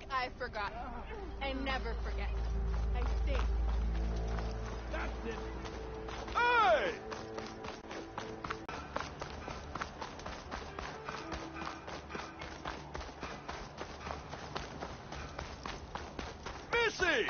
I forgot. I never forget. I think. That's it. Hey! Missy!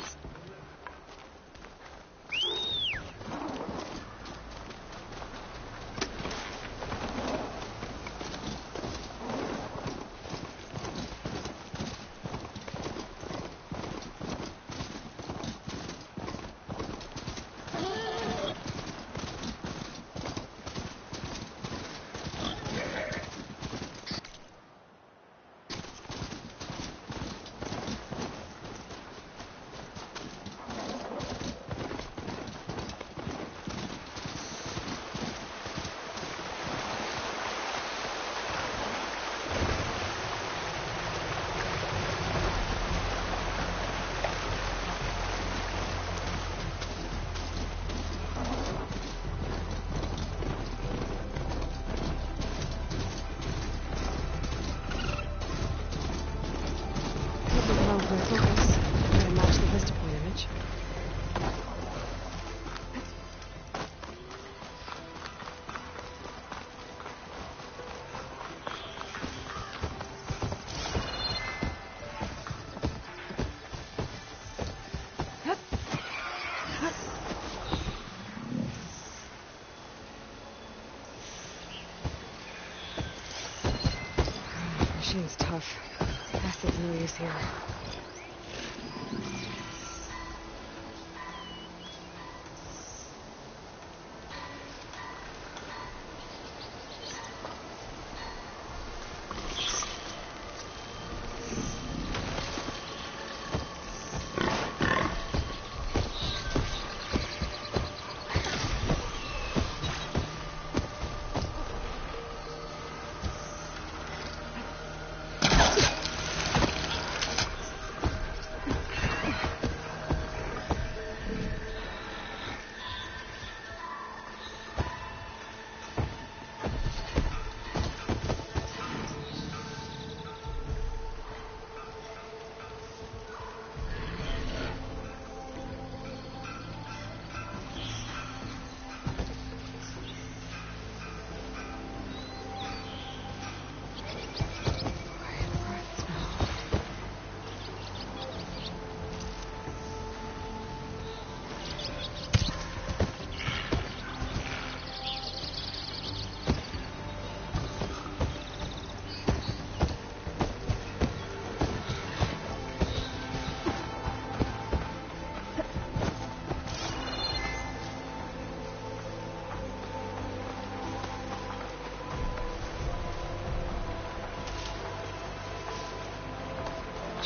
Machine's tough. Acid's no use here.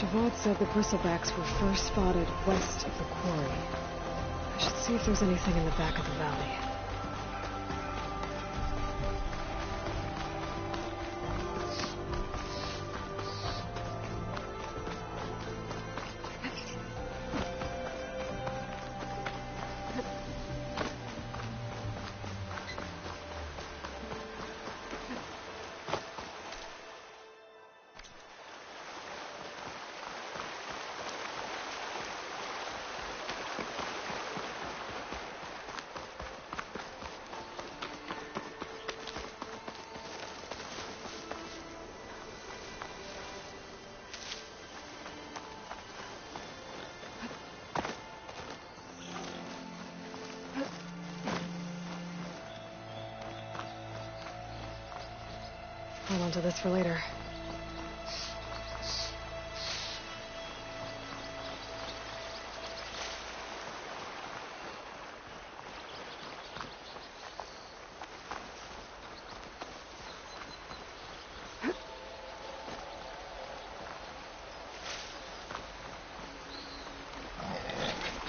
Javad said the bristlebacks were first spotted west of the quarry. I should see if there's anything in the back of the valley. Hold on to this for later.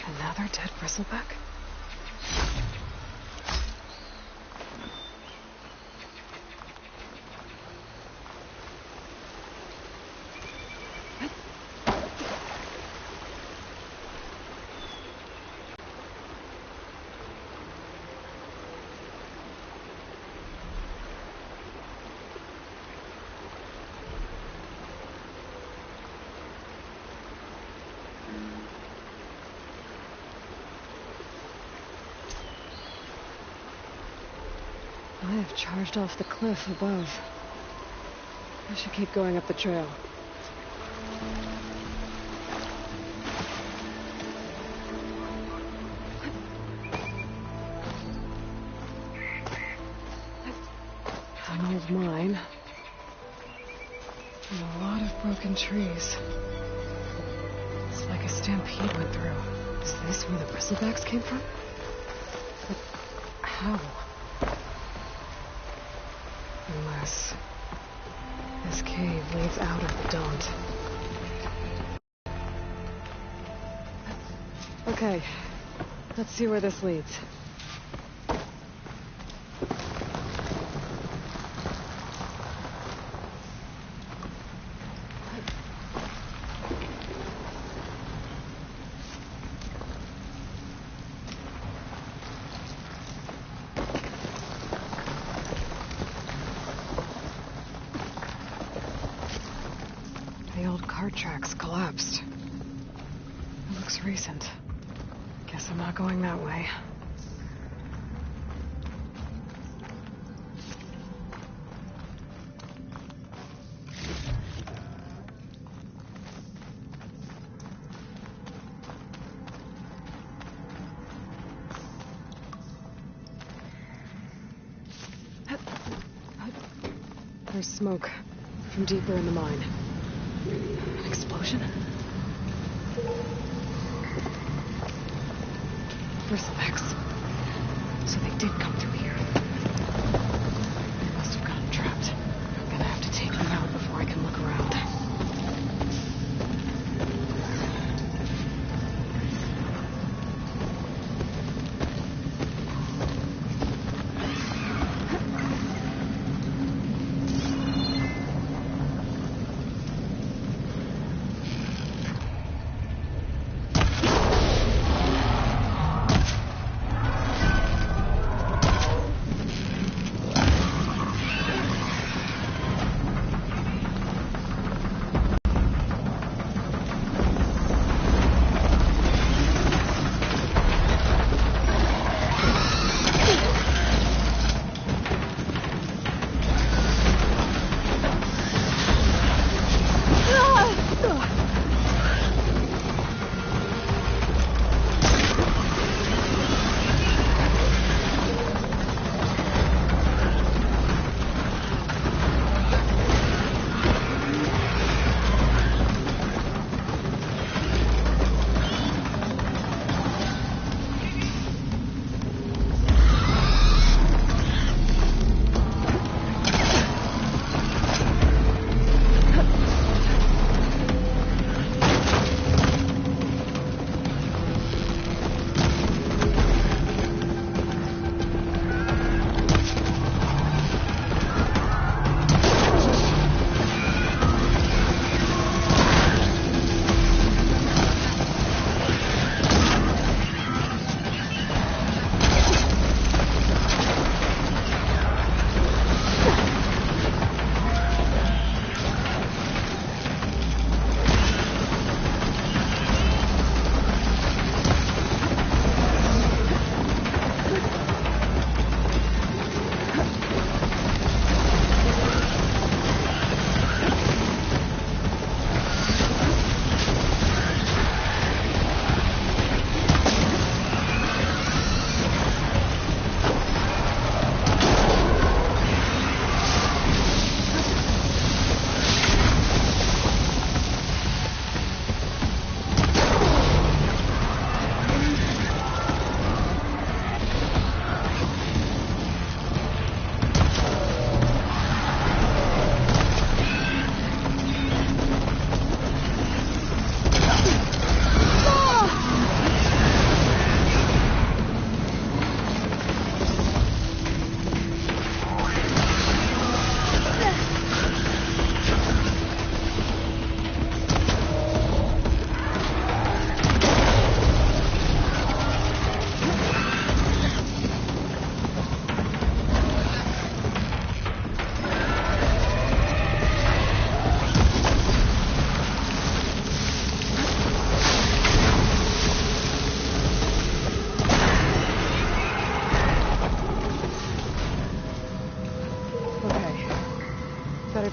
Another dead bristleback? They've charged off the cliff above. I should keep going up the trail. An old mine. And a lot of broken trees. It's like a stampede went through. Is this where the bristlebacks came from? But how? Unless this cave leads out of the Daunt. Okay, let's see where this leads. The old cart tracks collapsed. It looks recent. Guess I'm not going that way. There's smoke from deeper in the mine. An explosion? Bristlebacks. So they did come through here. They must have gotten trapped. I'm gonna have to take them out before I can look around.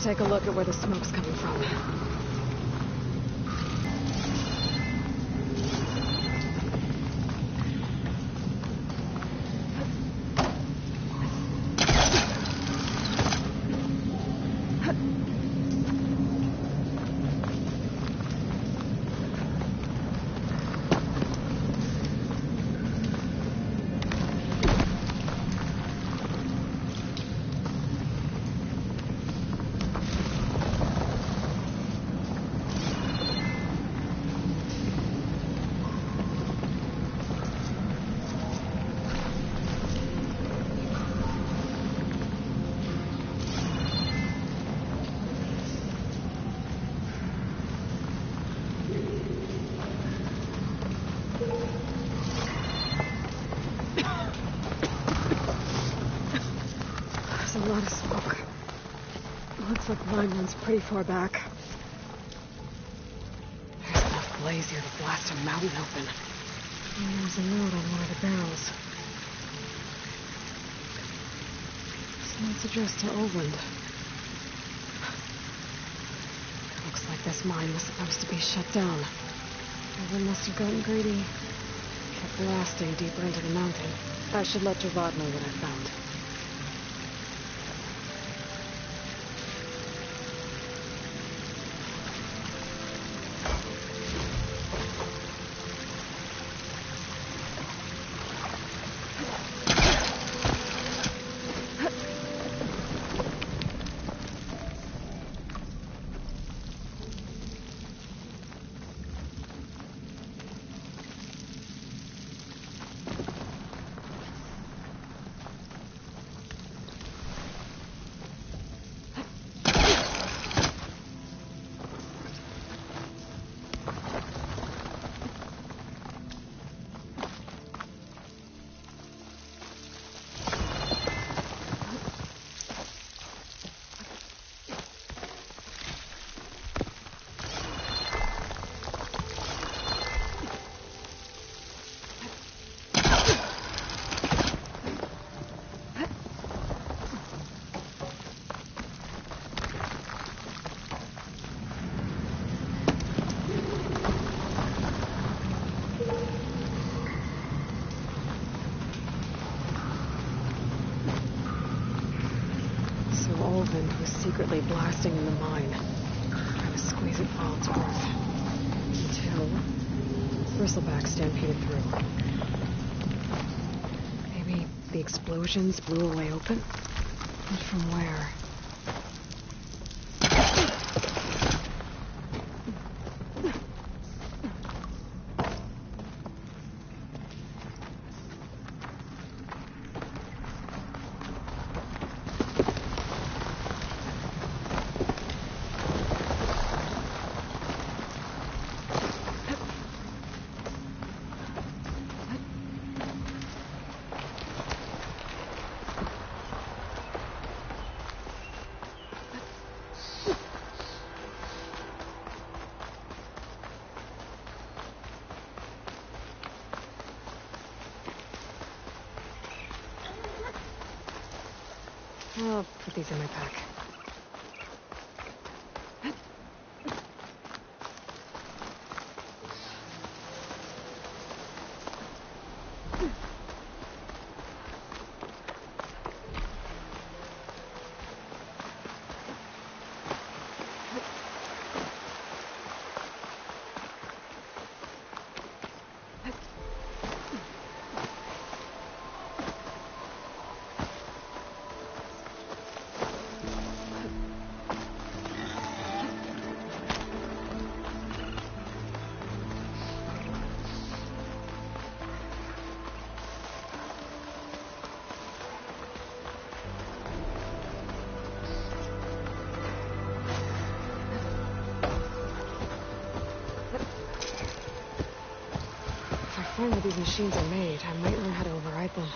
take a look at where the smoke's coming from. There's a lot of smoke. Looks like the line runs pretty far back. There's enough blaze here to blast a mountain open. And there's a note on one of the barrels. This note's addressed to Oland. Looks like this mine was supposed to be shut down. Oland must have gotten greedy. Kept blasting deeper into the mountain. I should let Javad know what I found. Was secretly blasting in the mine, trying to squeeze it for all it's worth, until Bristleback stampeded through. Maybe the explosions blew a way open? But from where? I'll put these in my pack. If I find where these machines are made, I might learn how to override them.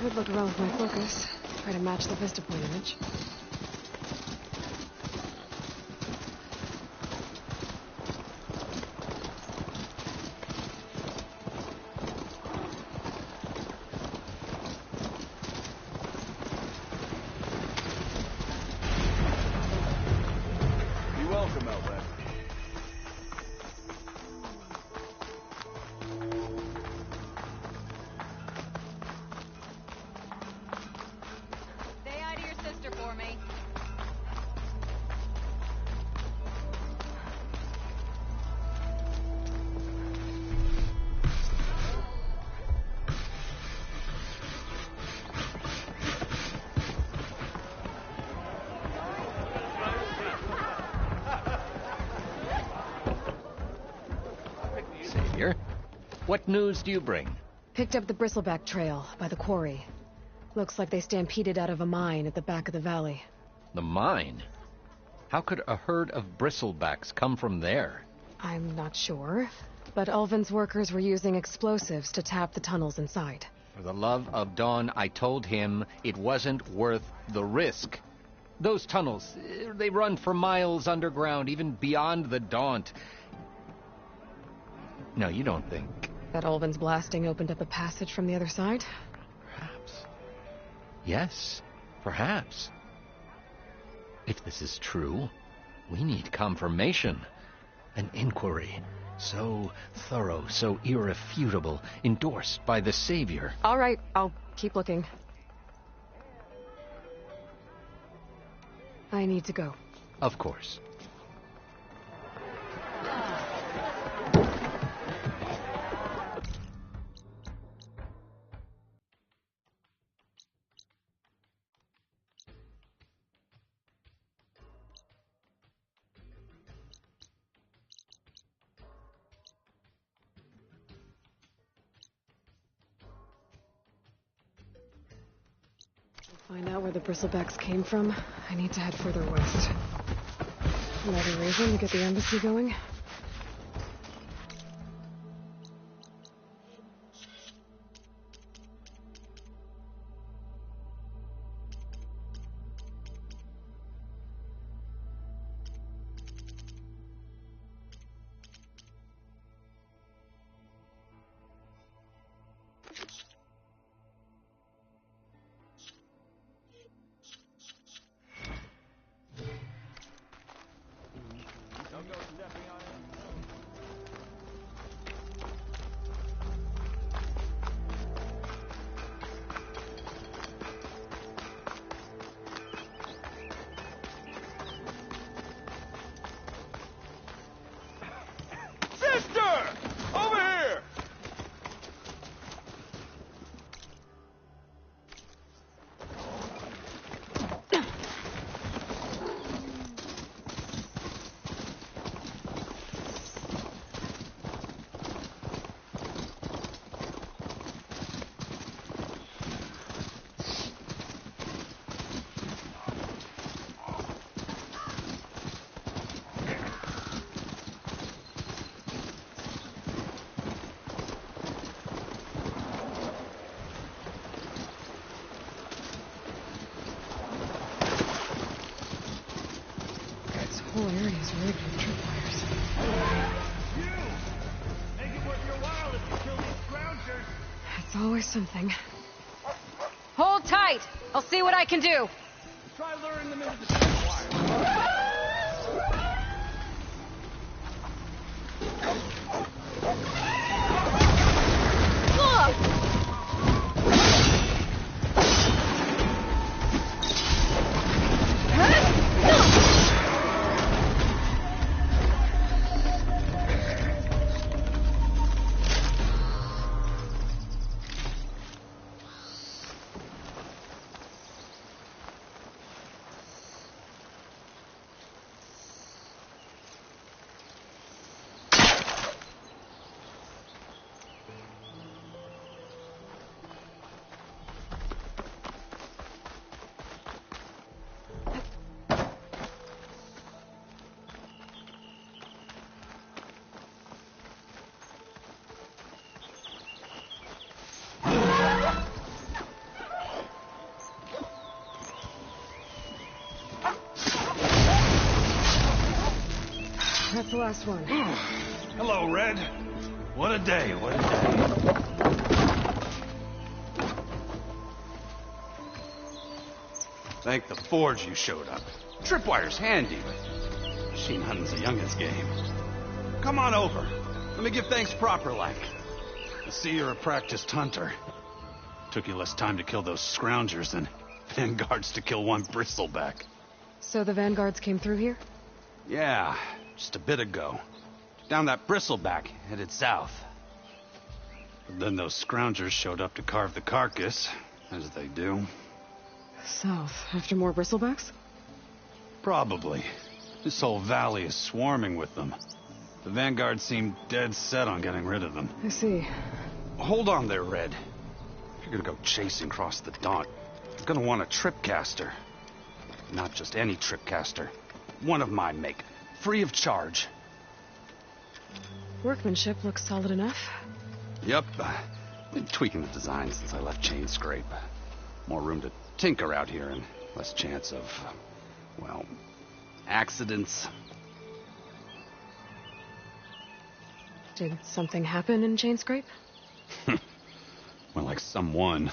Could look around with my focus. Try to match the vista point image. Be welcome, Outlet. Say hi to your sister for me. Savior, what news do you bring? Picked up the Bristleback Trail by the quarry. Looks like they stampeded out of a mine at the back of the valley. The mine? How could a herd of bristlebacks come from there? I'm not sure, but Ulvin's workers were using explosives to tap the tunnels inside. For the love of Dawn, I told him it wasn't worth the risk. Those tunnels, they run for miles underground, even beyond the Daunt. No, you don't think... That Ulvin's blasting opened up a passage from the other side? Perhaps. Yes, perhaps. If this is true, we need confirmation. An inquiry. So thorough, so irrefutable, endorsed by the Savior. All right, I'll keep looking. I need to go. Of course. To find out where the Bristlebacks came from, I need to head further west. Another reason to get the embassy going? Don't go stepping on it. Sister! Over here! This whole area is rigged with tripwires. You! Make it worth your while if you kill these scroungers. It's always something. Hold tight! I'll see what I can do. Try luring them into the tripwire. the last one. Hello, Red. What a day, what a day. Thank the Forge you showed up. Tripwire's handy, but machine hunting's a youngin's game. Come on over. Let me give thanks proper like. I see you're a practiced hunter. Took you less time to kill those scroungers than Vanguards to kill one bristleback. So the Vanguards came through here? Yeah, just a bit ago. Down that bristleback, headed south. But then those scroungers showed up to carve the carcass, as they do. South, after more bristlebacks? Probably. This whole valley is swarming with them. The Vanguard seemed dead set on getting rid of them. I see. Hold on there, Red. If you're gonna go chasing across the Daunt, you're gonna want a tripcaster. Not just any tripcaster. One of my make. Free of charge. Workmanship looks solid enough. Yep. Been tweaking the design since I left Chain Scrape. More room to tinker out here and less chance of, well, accidents. Did something happen in Chainscrape? Well, like someone.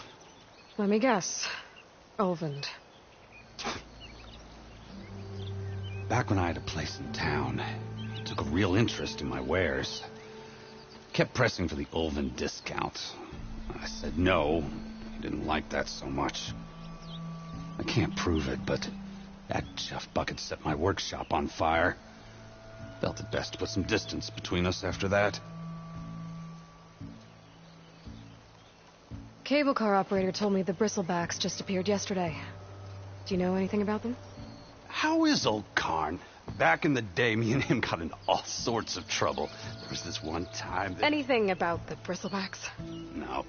Let me guess. Ulvund. Back when I had a place in town, he took a real interest in my wares. Kept pressing for the Ulvund discount. I said no. He didn't like that so much. I can't prove it, but that Jeff Bucket set my workshop on fire. Felt it best to put some distance between us after that. Cable car operator told me the bristlebacks just appeared yesterday. Do you know anything about them? How is old Karn? Back in the day, me and him got into all sorts of trouble. There was this one time that... Anything about the bristlebacks? No.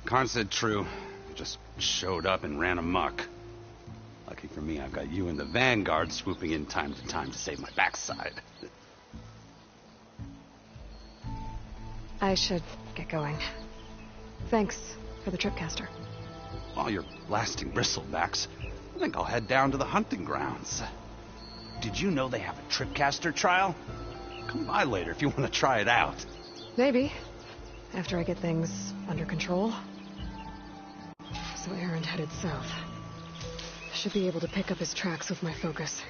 Karn said true. Just showed up and ran amok. Lucky for me, I've got you and the Vanguard swooping in time to time to save my backside. I should get going. Thanks for the tripcaster. While you're blasting bristlebacks, I think I'll head down to the hunting grounds. Did you know they have a tripcaster trial? Come by later if you want to try it out. Maybe. After I get things under control. So Erend headed south. Should be able to pick up his tracks with my focus.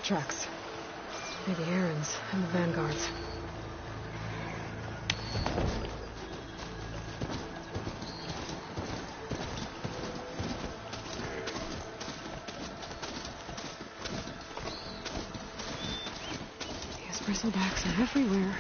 tracks. Maybe Aaron's and the Vanguard's. These bristlebacks are everywhere.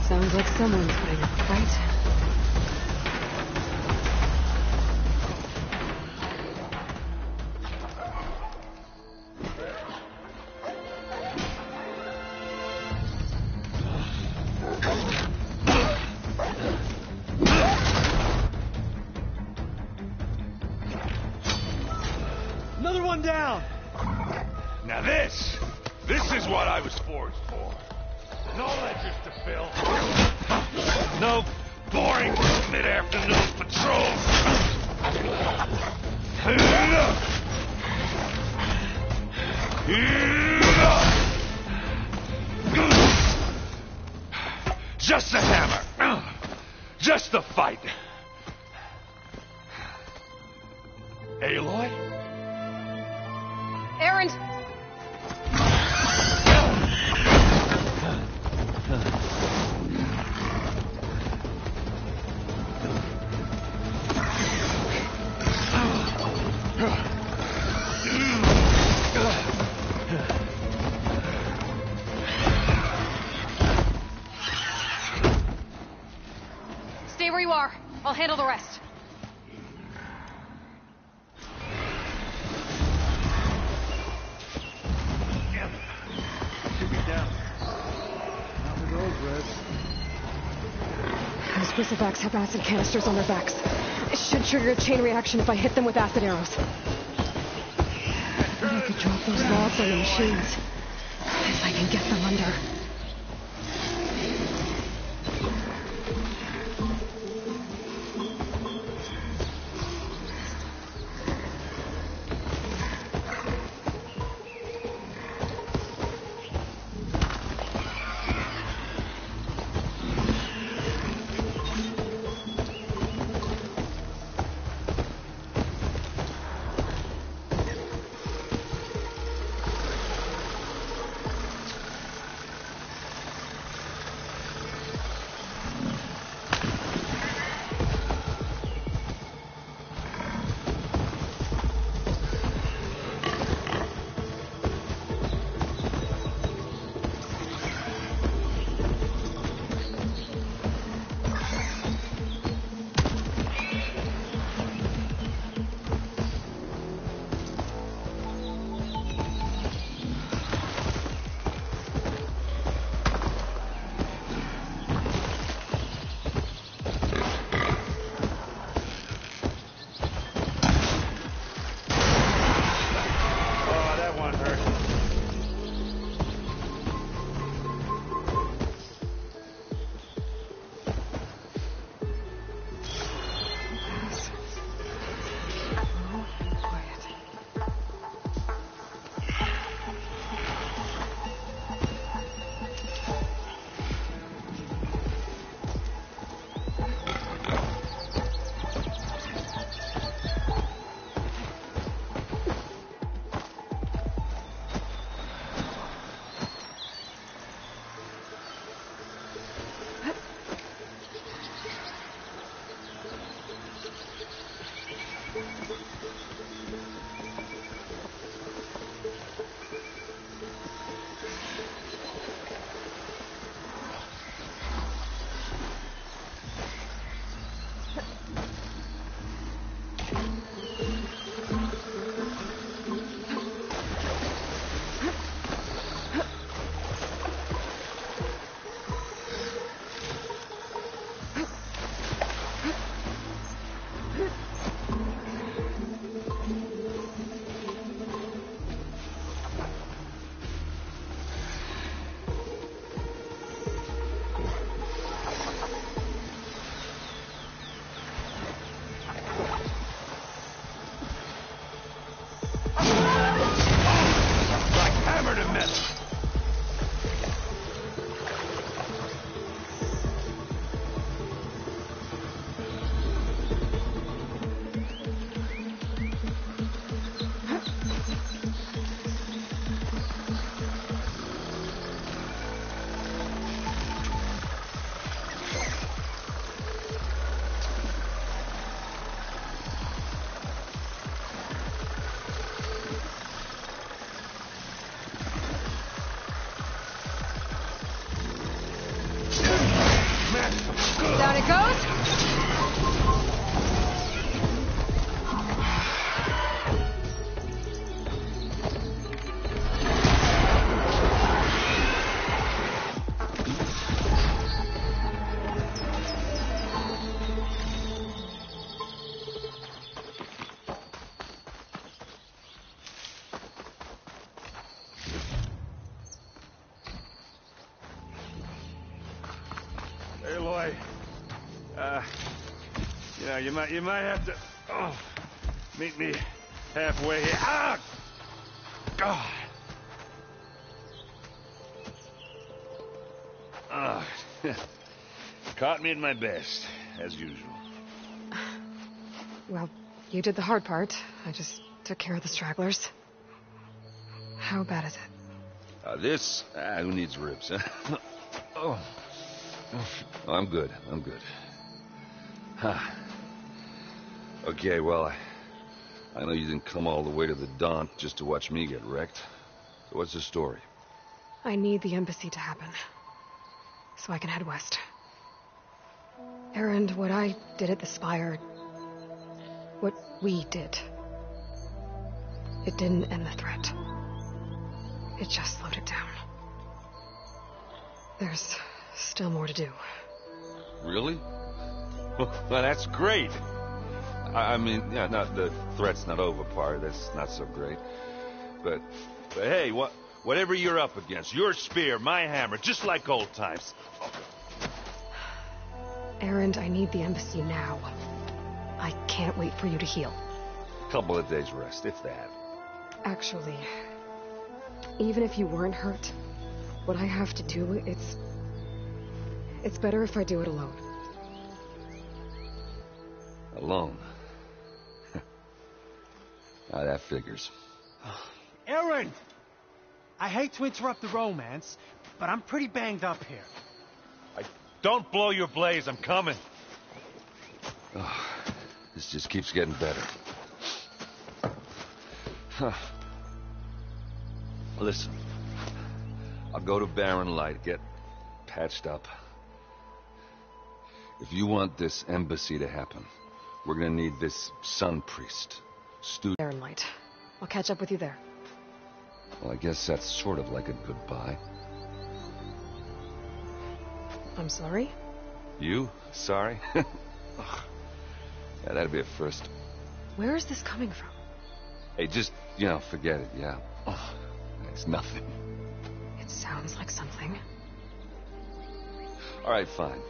Sounds like someone's putting up a fight. Another one down! Now this is what I was forged for. No ledgers to fill. No boring mid-afternoon patrols. Just the hammer. Just the fight. Aloy? Aaron! Stay where you are. I'll handle the rest. Those bristlebacks have acid canisters on their backs. It should trigger a chain reaction if I hit them with acid arrows. But I could drop those logs on the machines. If I can get them under. boy. You might have to meet me halfway here. Ah! God. Caught me at my best, as usual. Well, you did the hard part. I just took care of the stragglers. How bad is it? Who needs ribs, huh? Oh, I'm good. Huh. Okay, well, I know you didn't come all the way to the Daunt just to watch me get wrecked. So what's the story? I need the embassy to happen, so I can head west. Erend, what I did at the Spire, what we did, it didn't end the threat. It just slowed it down. There's still more to do. Really? Well, that's great. I mean, yeah, not the threat's not over part. That's not so great. But hey, whatever you're up against, your spear, my hammer, just like old times. Erend, I need the embassy now. I can't wait for you to heal. Couple of days rest, if that. Actually, even if you weren't hurt, what I have to do, it's better if I do it alone. Alone? Now that figures. Erend! I hate to interrupt the romance, but I'm pretty banged up here. Don't blow your blaze, I'm coming. Oh, this just keeps getting better. Huh. Listen, I'll go to Barren Light, get patched up. If you want this embassy to happen, we're gonna need this Sun Priest. Barren Light. I'll catch up with you there. Well, I guess that's sort of like a goodbye. I'm sorry? You? Sorry? Yeah, that'd be a first. Where is this coming from? Hey, just, forget it, yeah. Oh, it's nothing. It sounds like something. All right, fine.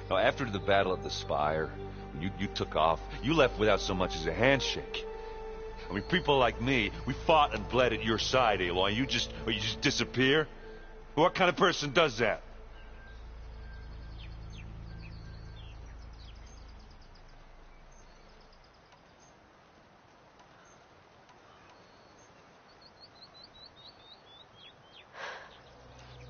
Now, after the battle at the Spire, when you took off, you left without so much as a handshake. I mean, people like me, we fought and bled at your side, Aloy. You just disappear? What kind of person does that?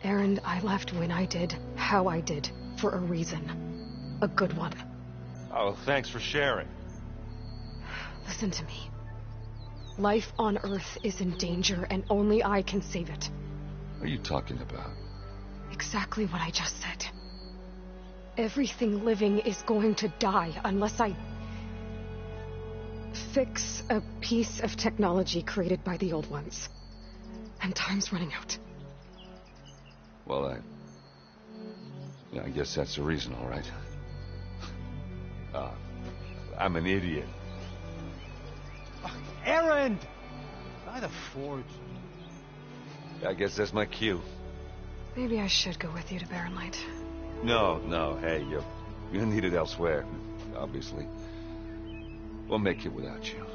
Erend, I left when I did, how I did, for a reason. A good one. Oh, thanks for sharing. Listen to me. Life on Earth is in danger, and only I can save it. What are you talking about? Exactly what I just said. Everything living is going to die unless I fix a piece of technology created by the old ones. And time's running out. Well, I guess that's the reason, all right. I'm an idiot. Erend! By the Forge. I guess that's my cue. Maybe I should go with you to Barren Light. No, hey, you're needed elsewhere, obviously. We'll make it without you.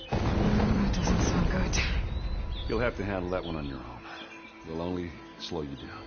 That doesn't sound good. You'll have to handle that one on your own. We'll only slow you down.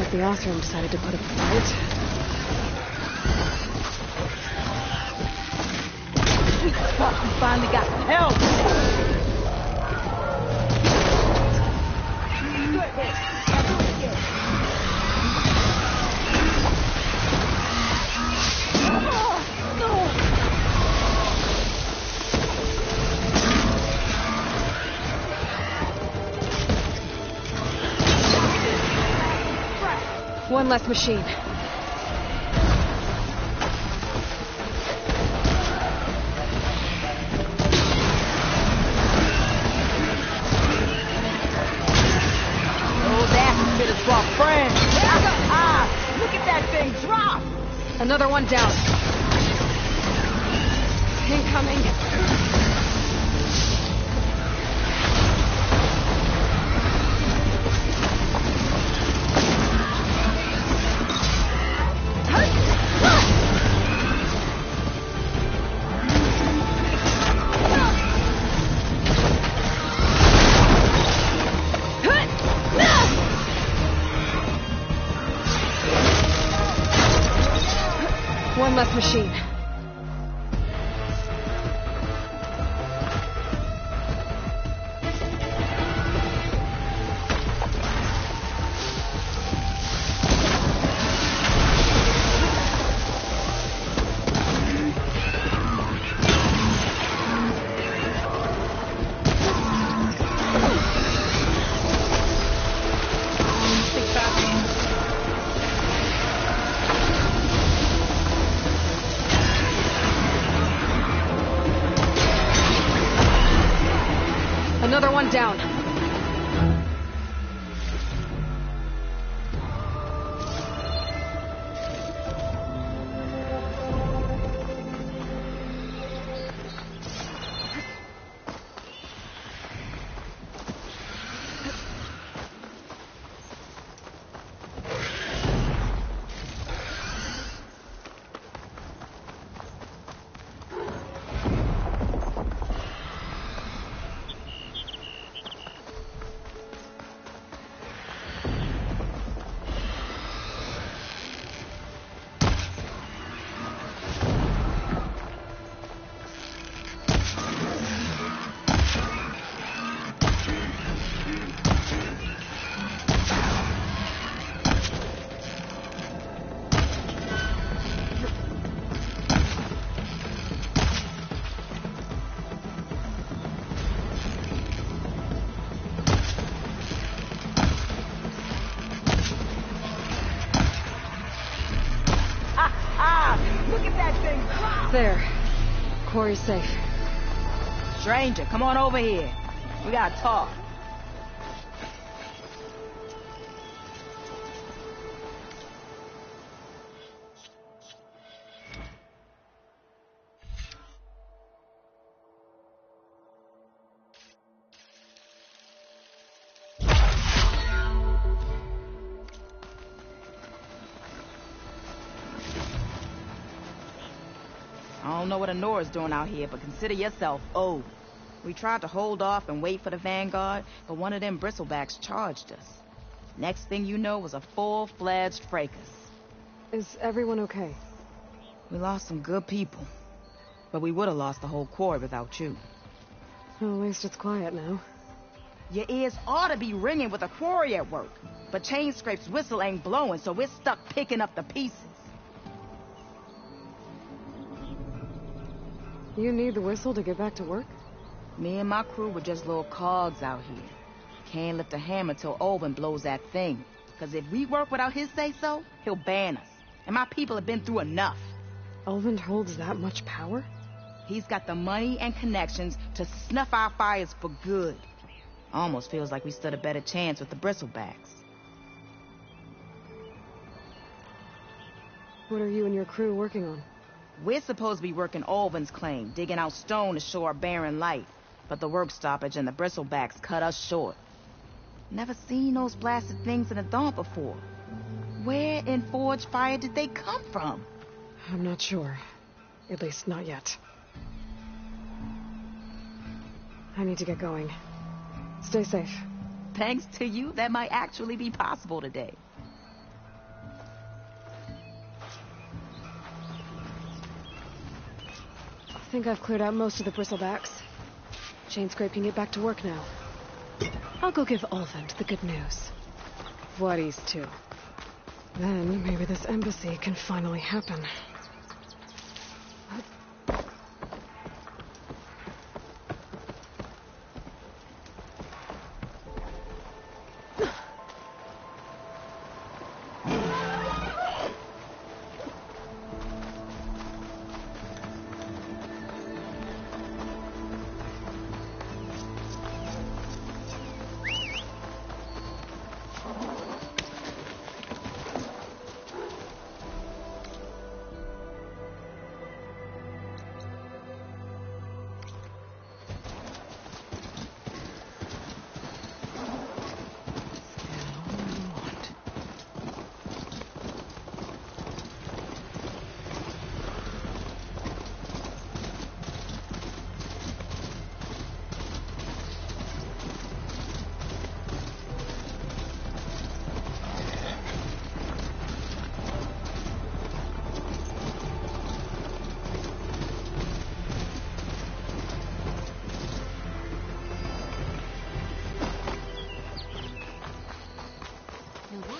like the Oseram decided to put up a fight. Fuck, we finally got some help! One less machine. Look at that thing drop! Another one down. Incoming. One less machine. Another one down. Look at that thing drop! There. Quarry's safe. Stranger, come on over here. We gotta talk. I don't know what Anora's doing out here, but consider yourself owed. We tried to hold off and wait for the Vanguard, but one of them bristlebacks charged us. Next thing you know was a full-fledged fracas. Is everyone okay? We lost some good people, but we would have lost the whole quarry without you. Well, at least it's quiet now. Your ears ought to be ringing with a quarry at work, but Chainscrape's whistle ain't blowing, so we're stuck picking up the pieces. You need the whistle to get back to work? Me and my crew were just little cogs out here. Can't lift a hammer till Olvin blows that thing. Because if we work without his say-so, he'll ban us. And my people have been through enough. Olvin holds that much power? He's got the money and connections to snuff our fires for good. Almost feels like we stood a better chance with the bristlebacks. What are you and your crew working on? We're supposed to be working Olvin's claim, digging out stone to show our barren light. But the work stoppage and the bristlebacks cut us short. Never seen those blasted things in the dawn before. Where in Forge Fire did they come from? I'm not sure. At least not yet. I need to get going. Stay safe. Thanks to you, that might actually be possible today. think I've cleared out most of the bristlebacks. Chainscrape can get back to work now. I'll go give Ulvund the good news. Voorhees, too. Then maybe this embassy can finally happen.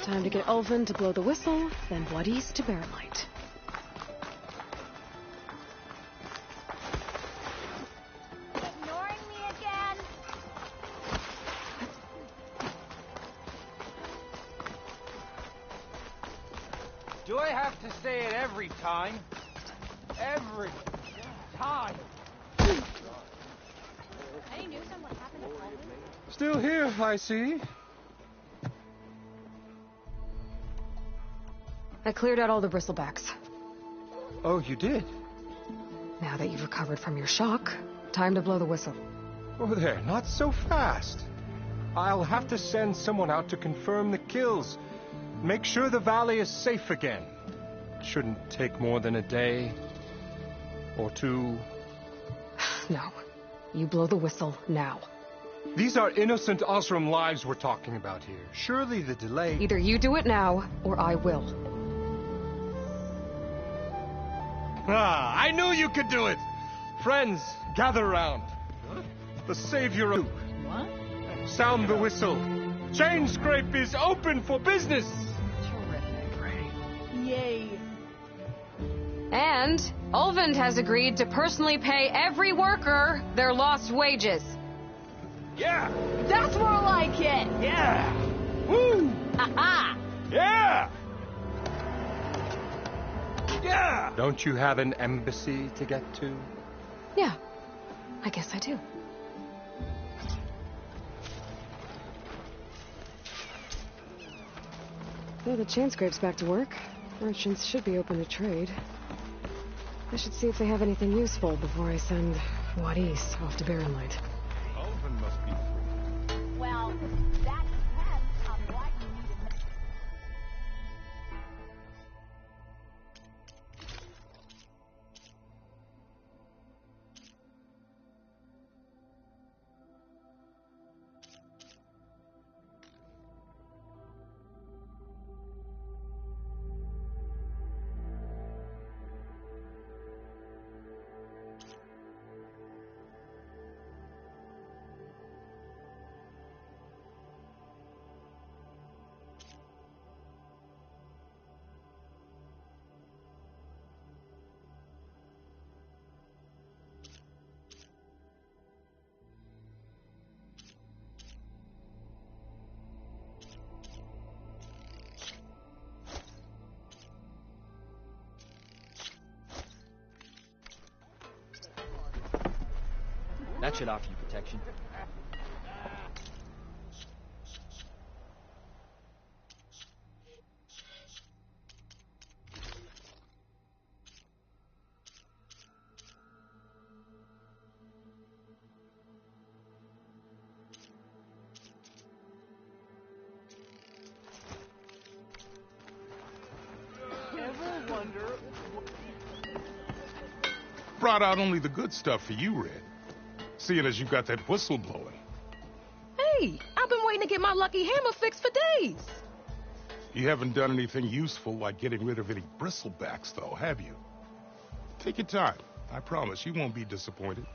Time to get Ulvund to blow the whistle, then Voorhees to bear light. Ignoring me again? Do I have to say it every time? Every time. Any news on what happened to Ulvund? Still here, I see. I cleared out all the bristlebacks. Oh, you did? Now that you've recovered from your shock, time to blow the whistle. Oh, there, not so fast. I'll have to send someone out to confirm the kills. Make sure the valley is safe again. Shouldn't take more than a day. Or two. No. You blow the whistle now. These are innocent Osram lives we're talking about here. Surely the delay... Either you do it now, or I will. Ah, I knew you could do it! Friends, gather around. The savior of... What? Sound the whistle. Chainscrape is open for business! Yay. And Ulvund has agreed to personally pay every worker their lost wages. Yeah! That's more like it. Yeah! Woo! Aha! Yeah! Yeah! Don't you have an embassy to get to? Yeah, I guess I do. Though the Chainscrape's back to work, merchants should be open to trade. I should see if they have anything useful before I send Voorhees off to Barren Light. Ulvund must be free. Well, that depends on what you need in the... That should offer you protection. Brought out only the good stuff for you, Red. Seeing as you got that whistle blowing. Hey, I've been waiting to get my lucky hammer fixed for days. You haven't done anything useful like getting rid of any bristlebacks, though, have you? Take your time. I promise you won't be disappointed.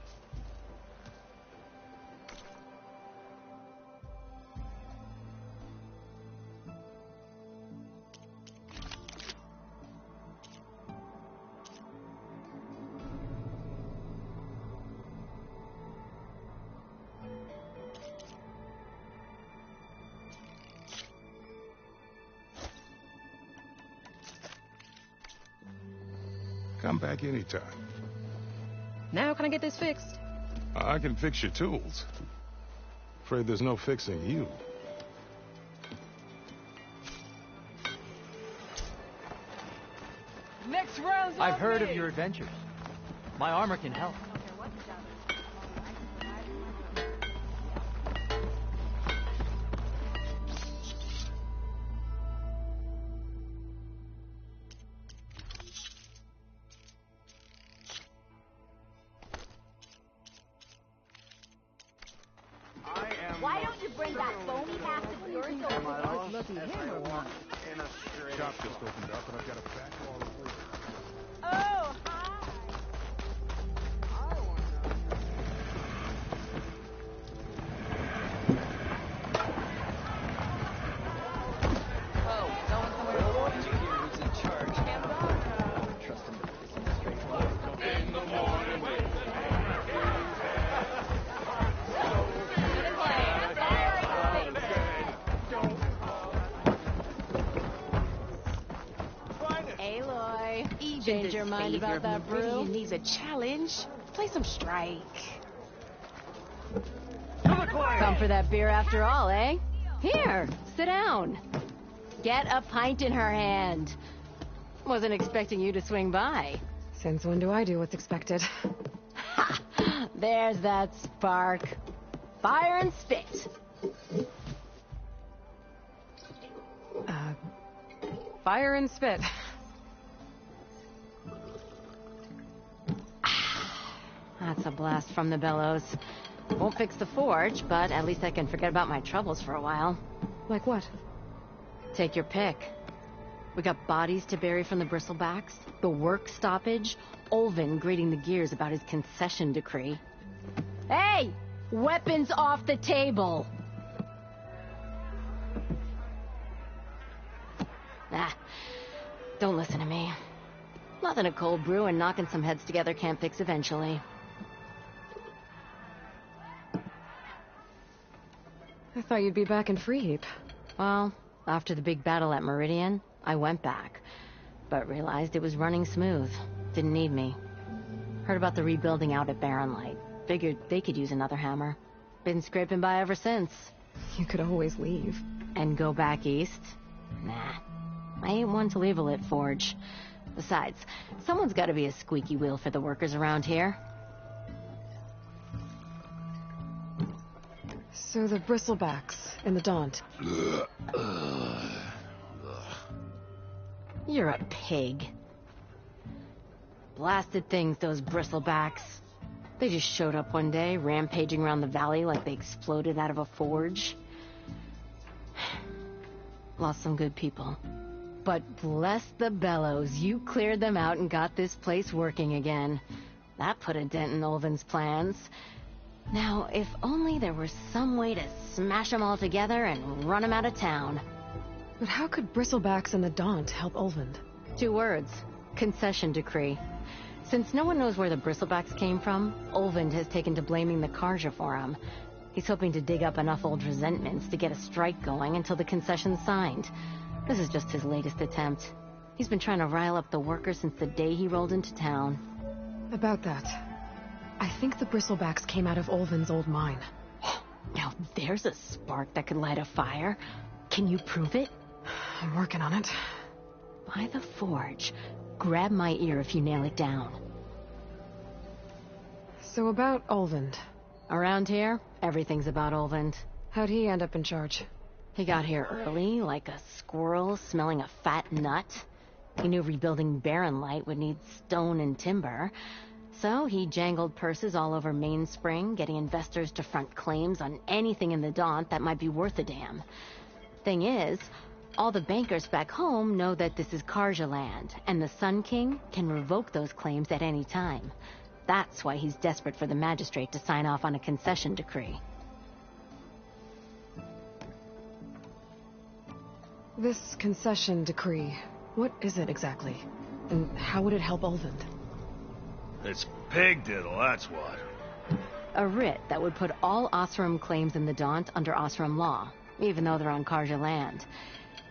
Come back anytime. Now can I get this fixed? I can fix your tools. Afraid there's no fixing you. Next round's I've on heard me. of your adventures. My armor can help. Why don't you bring that foamy acid urine over? Looking hammer one. Shop just opened up, and I've got a back wall of work. Oh, hi. Even Change the your mind savior about of that brew? Meridian needs a challenge. Play some strike. Come for that beer after all, eh? Here, sit down. Get a pint in her hand. Wasn't expecting you to swing by. Since when do I do what's expected? Ha! There's that spark. Fire and spit. Fire and spit. That's a blast from the bellows. Won't fix the forge, but at least I can forget about my troubles for a while. Like what? Take your pick. We got bodies to bury from the bristlebacks, the work stoppage, Olvin grating the gears about his concession decree. Hey! Weapons off the table! Ah, don't listen to me. Nothing a cold brew and knocking some heads together can't fix eventually. I thought you'd be back in Freeheap. Well, after the big battle at Meridian, I went back, but realized it was running smooth. Didn't need me. Heard about the rebuilding out at Barren Light. Figured they could use another hammer. Been scraping by ever since. You could always leave. And go back east? Nah. I ain't one to leave a lit forge. Besides, someone's gotta be a squeaky wheel for the workers around here. So the bristlebacks in the Daunt. You're a pig. Blasted things, those bristlebacks. They just showed up one day, rampaging around the valley like they exploded out of a forge. Lost some good people. But bless the bellows, you cleared them out and got this place working again. That put a dent in Olvin's plans. Now, if only there were some way to smash them all together and run them out of town. But how could Bristlebacks and the Daunt help Olvind? 2 words. Concession decree. Since no one knows where the Bristlebacks came from, Olvind has taken to blaming the Karja for them. He's hoping to dig up enough old resentments to get a strike going until the concession's signed. This is just his latest attempt. He's been trying to rile up the workers since the day he rolled into town. About that, I think the Bristlebacks came out of Olvin's old mine. Now there's a spark that could light a fire. Can you prove it? I'm working on it. By the forge. Grab my ear if you nail it down. So about Olvind. Around here, everything's about Olvind. How'd he end up in charge? He got here early, like a squirrel smelling a fat nut. He knew rebuilding Barren Light would need stone and timber. So he jangled purses all over Mainspring, getting investors to front claims on anything in the Daunt that might be worth a damn. Thing is, all the bankers back home know that this is Karja land, and the Sun King can revoke those claims at any time. That's why he's desperate for the magistrate to sign off on a concession decree. This concession decree, what is it exactly? And how would it help Ulvund? It's pig diddle, that's what. A writ that would put all Osram claims in the Daunt under Osram law, even though they're on Karja land.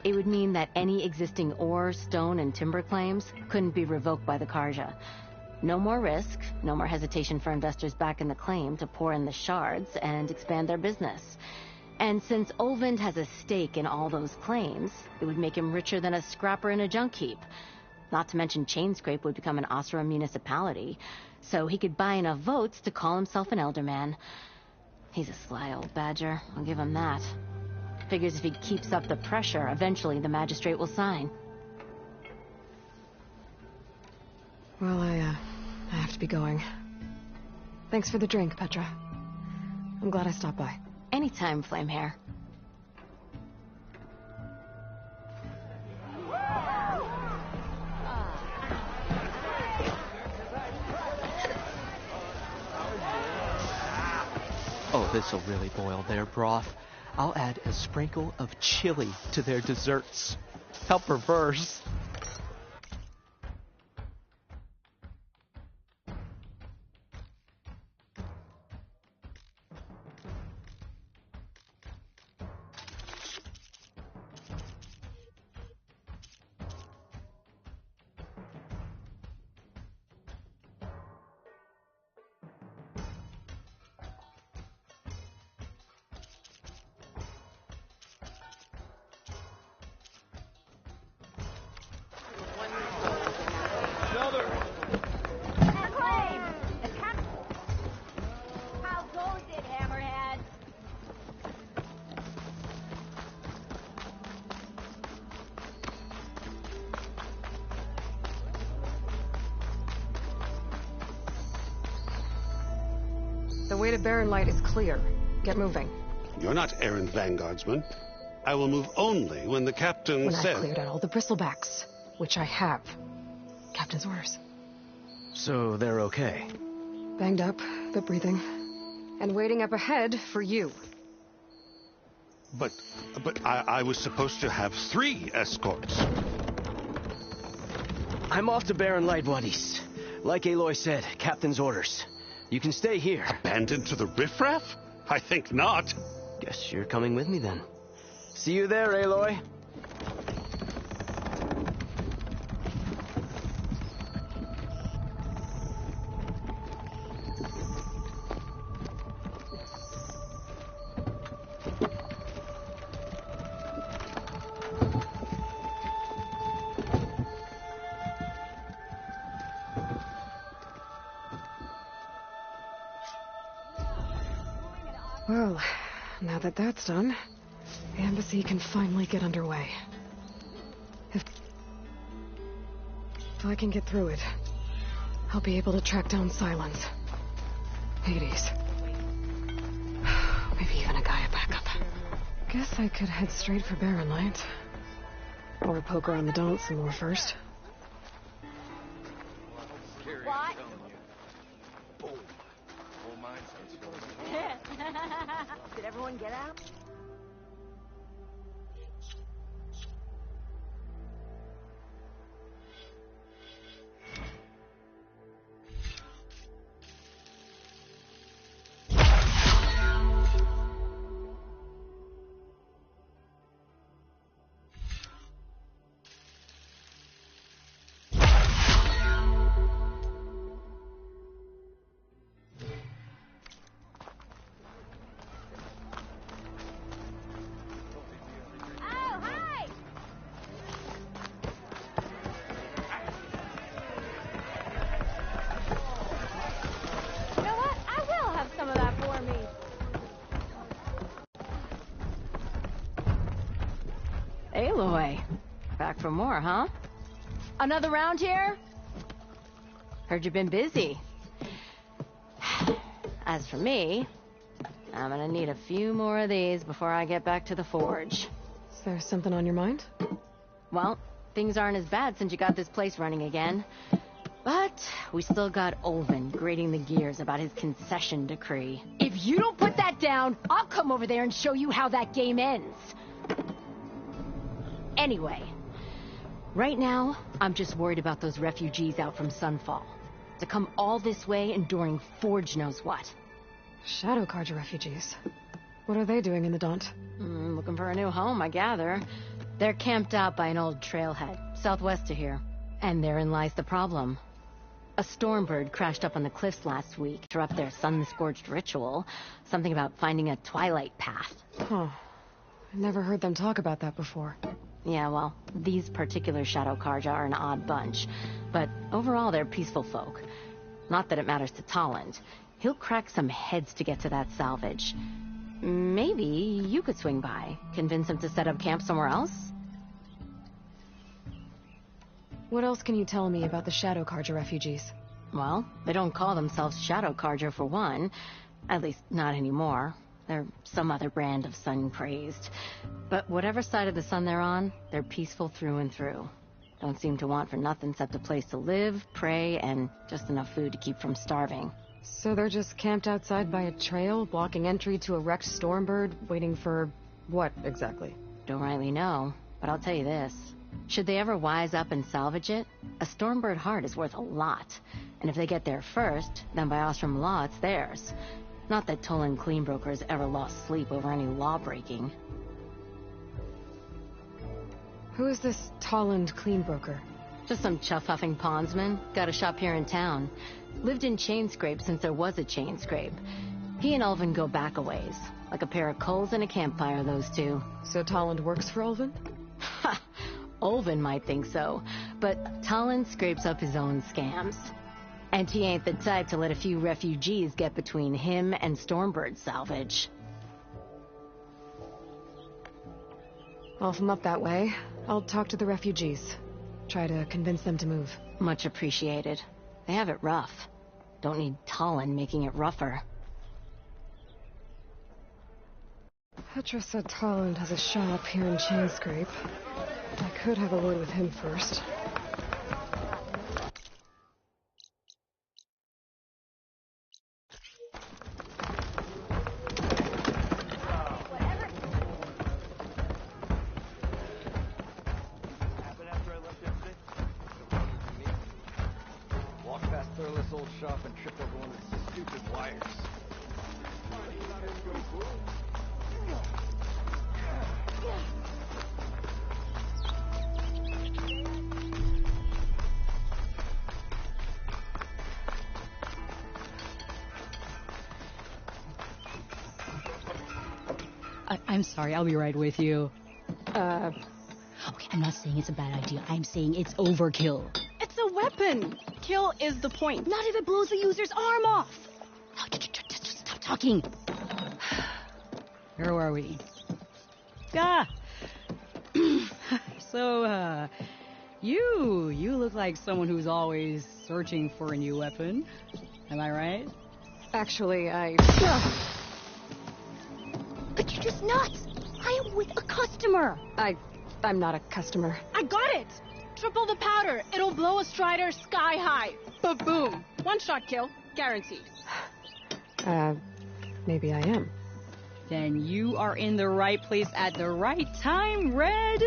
It would mean that any existing ore, stone, and timber claims couldn't be revoked by the Karja. No more risk, no more hesitation for investors back in the claim to pour in the shards and expand their business. And since Ulvund has a stake in all those claims, it would make him richer than a scrapper in a junk heap. Not to mention Chainscrape would become an Osram municipality, so he could buy enough votes to call himself an Elderman. He's a sly old badger, I'll give him that. Figures if he keeps up the pressure, eventually the magistrate will sign. Well, I have to be going. Thanks for the drink, Petra. I'm glad I stopped by. Anytime, Flamehair. Oh, this'll really boil their broth. I'll add a sprinkle of chili to their desserts. How perverse. The way to Barren Light is clear. Get moving. You're not errand vanguardsman. I will move only when the captain When says... I've cleared out all the bristlebacks, which I have. Captain's orders. So they're okay? Banged up, but breathing. And waiting up ahead for you. But I was supposed to have 3 escorts. I'm off to Barren Light, Wadis. Like Aloy said, captain's orders. You can stay here. Abandoned to the riffraff? I think not. Guess you're coming with me then. See you there, Aloy. Well, now that that's done, the embassy can finally get underway. If I can get through it, I'll be able to track down Silence, Hades, maybe even a Gaia backup. Guess I could head straight for Barren Light. Or poke around the Daunt some more first. What? Did everyone get out? Aloy, back for more, huh? Another round here? Heard you've been busy. As for me, I'm gonna need a few more of these before I get back to the forge. Is there something on your mind? Well, things aren't as bad since you got this place running again. But we still got Olvin grating the gears about his concession decree. If you don't put that down, I'll come over there and show you how that game ends. Anyway, right now, I'm just worried about those refugees out from Sunfall. To come all this way enduring Forge knows what. Shadow Carja refugees. What are they doing in the Daunt? Looking for a new home, I gather. They're camped out by an old trailhead, southwest of here. And therein lies the problem. A Stormbird crashed up on the cliffs last week to interrupt their sun-scorched ritual. Something about finding a twilight path. Huh. I never heard them talk about that before. Yeah, well, these particular Shadow Carja are an odd bunch. But overall, they're peaceful folk. Not that it matters to Tolland. He'll crack some heads to get to that salvage. Maybe you could swing by, convince him to set up camp somewhere else? What else can you tell me about the Shadow Carja refugees? Well, they don't call themselves Shadow Carja for one. At least, not anymore. They're some other brand of sun-crazed. But whatever side of the sun they're on, they're peaceful through and through. Don't seem to want for nothing except a place to live, pray, and just enough food to keep from starving. So they're just camped outside by a trail, blocking entry to a wrecked Stormbird, waiting for what, exactly? Don't rightly know, but I'll tell you this. Should they ever wise up and salvage it, a Stormbird heart is worth a lot. And if they get there first, then by Ostrom law, it's theirs. Not that Toland Cleanbroker's ever lost sleep over any law-breaking. Who is this Tolland Cleanbroker? Just some chuff-huffing pondsman. Got a shop here in town. Lived in Chainscrape since there was a Chainscrape. He and Ulvin go back a ways. Like a pair of coals and a campfire, those two. So Tolland works for Ulvin? Ha! Ulvin might think so, but Tolland scrapes up his own scams. And he ain't the type to let a few refugees get between him and Stormbird salvage. Well, if I'm up that way, I'll talk to the refugees. Try to convince them to move. Much appreciated. They have it rough. Don't need Tolland making it rougher. Petra said Tolland has a shop here in Chainscrape. I could have a word with him first. Walked past Thurless old shop and tripped over one of the stupid wires. I'm sorry, I'll be right with you. Okay, I'm not saying it's a bad idea. I'm saying it's overkill. It's a weapon. Kill is the point. Not if it blows the user's arm off. No, just stop talking. Where were we? Ah! So, you look like someone who's always searching for a new weapon. Am I right? Actually, But you're just nuts! I am with a customer! I'm not a customer. I got it! Triple the powder. It'll blow a Strider sky high. Ba-boom. One-shot kill. Guaranteed. Maybe I am. Then you are in the right place at the right time, Red!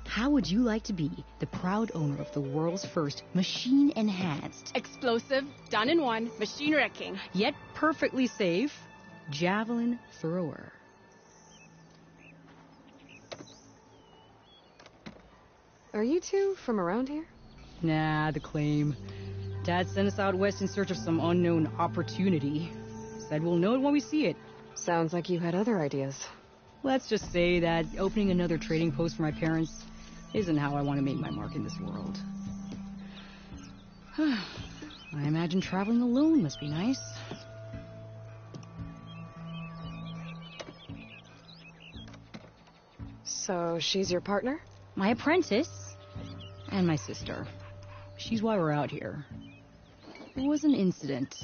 How would you like to be the proud owner of the world's first machine-enhanced, explosive, done in one, machine wrecking, yet perfectly safe, javelin thrower? Are you two from around here? Nah, the claim. Dad sent us out west in search of some unknown opportunity. Said we'll know it when we see it. Sounds like you had other ideas. Let's just say that opening another trading post for my parents isn't how I want to make my mark in this world. I imagine traveling alone must be nice. So she's your partner? My apprentice and my sister. She's why we're out here. There was an incident.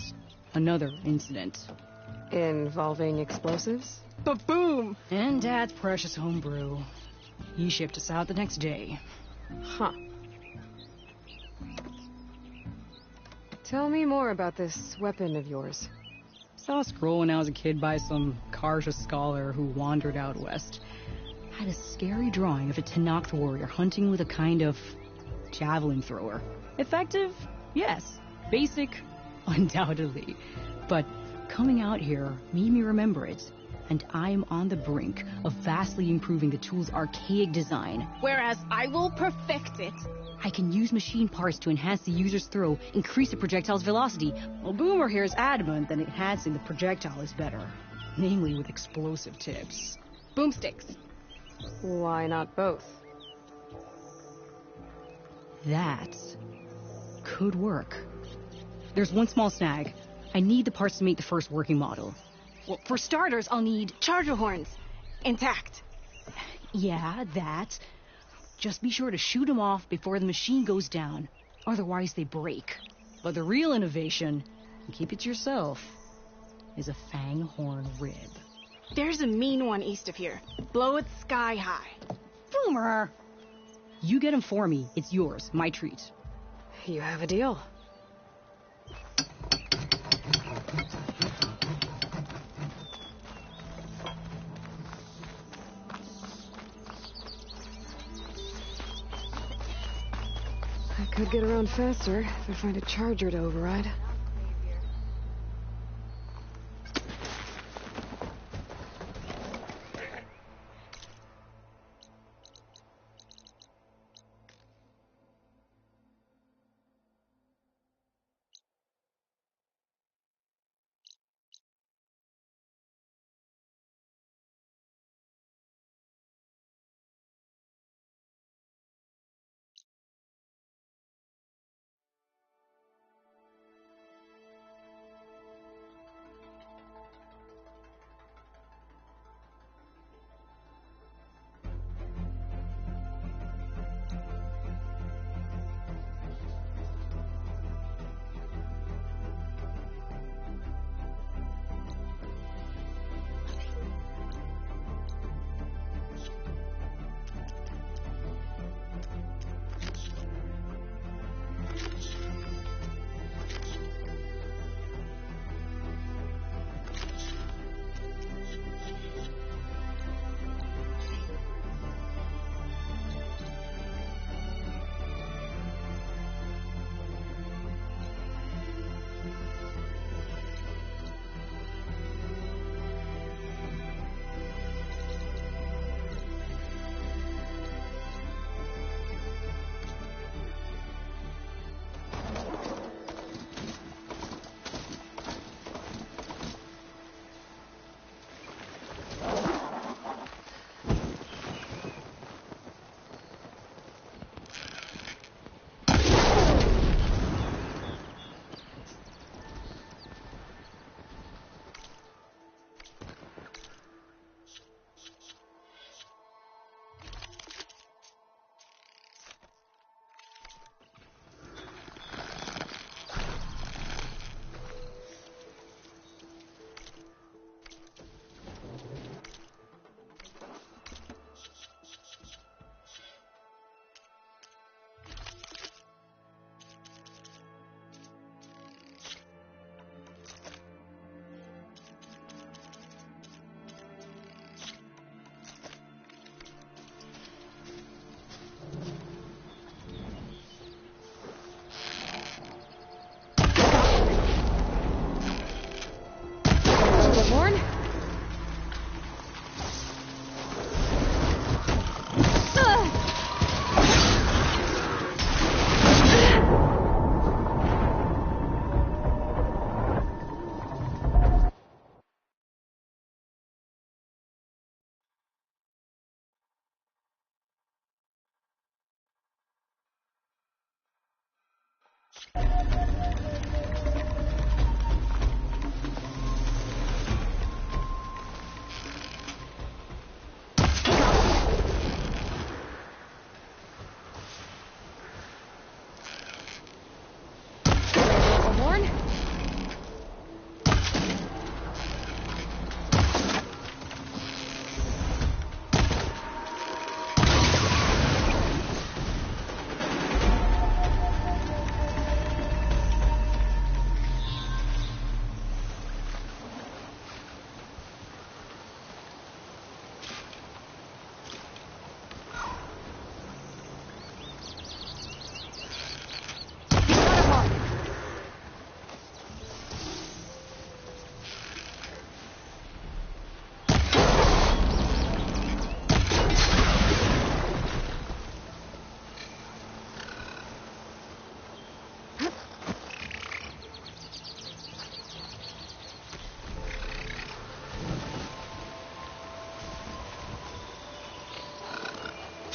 Another incident. Involving explosives? Ba-boom! And Dad's precious homebrew. He shipped us out the next day. Huh. Tell me more about this weapon of yours. Saw a scroll when I was a kid by some Karja scholar who wandered out west. Had a scary drawing of a Tenakth warrior hunting with a kind of javelin thrower. Effective? Yes. Basic? Undoubtedly. But coming out here made me remember it. And I'm on the brink of vastly improving the tool's archaic design. Whereas I will perfect it. I can use machine parts to enhance the user's throw, increase the projectile's velocity. Well, Boomer here is adamant that enhancing the projectile is better. Namely with explosive tips. Boomsticks. Why not both? That could work. There's one small snag. I need the parts to make the first working model. Well, for starters, I'll need charger horns. Intact. Yeah, that. Just be sure to shoot them off before the machine goes down. Otherwise, they break. But the real innovation, and keep it to yourself, is a fang horn rib. There's a mean one east of here. Blow it sky high. Boomer! You get him for me. It's yours. My treat. You have a deal. I could get around faster if I find a charger to override.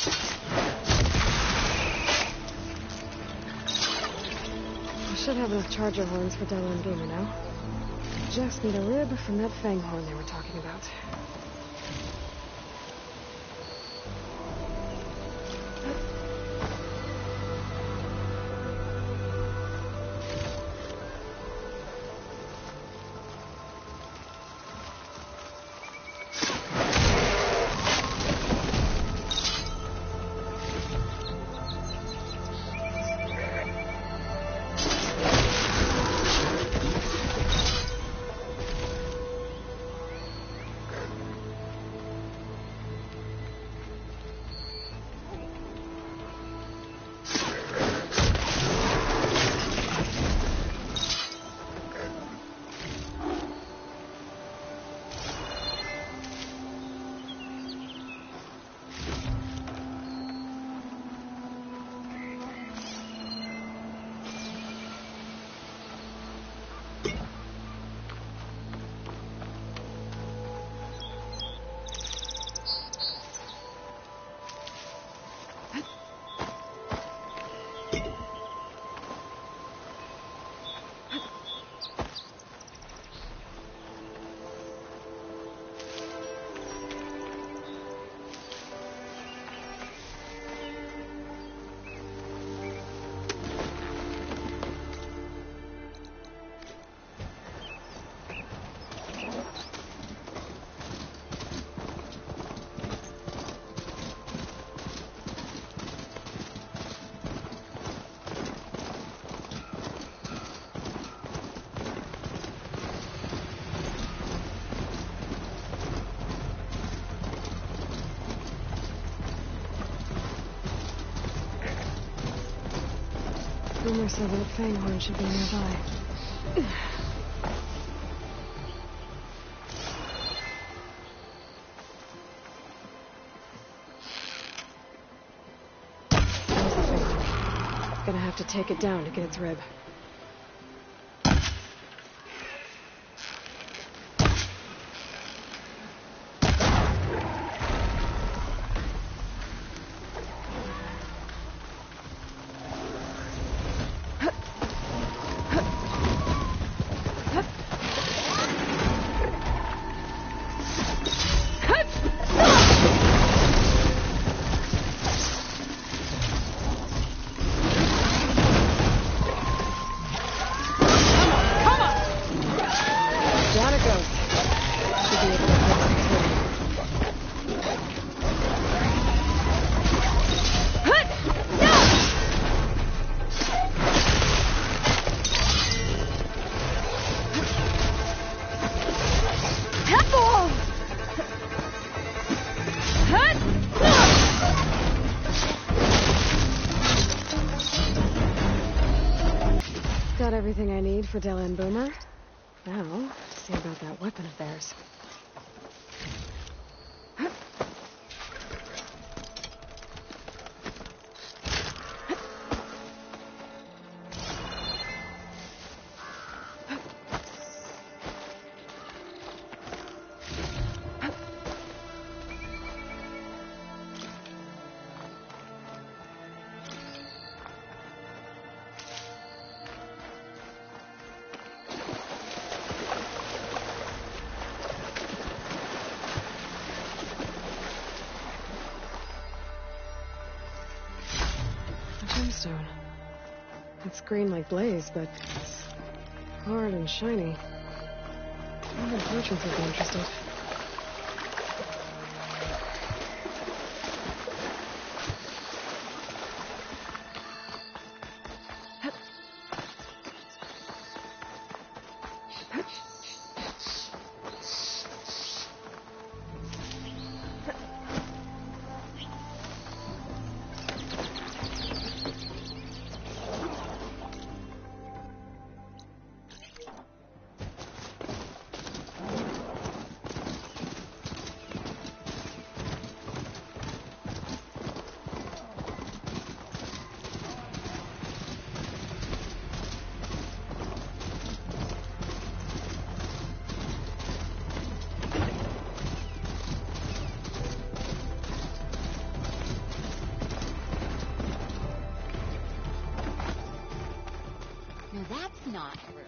I should have enough charger horns for Della and Boomer now. Just need a rib from that fang horn they were talking about. Boomer said that Fanghorn should be nearby. There's the Fanghorn. Gonna have to take it down to get its rib. Got everything I need for Della and Boomer. Now, see about that weapon of theirs. Gemstone. It's green like blaze, but it's hard and shiny. I wonder if merchants would be interested. Not really.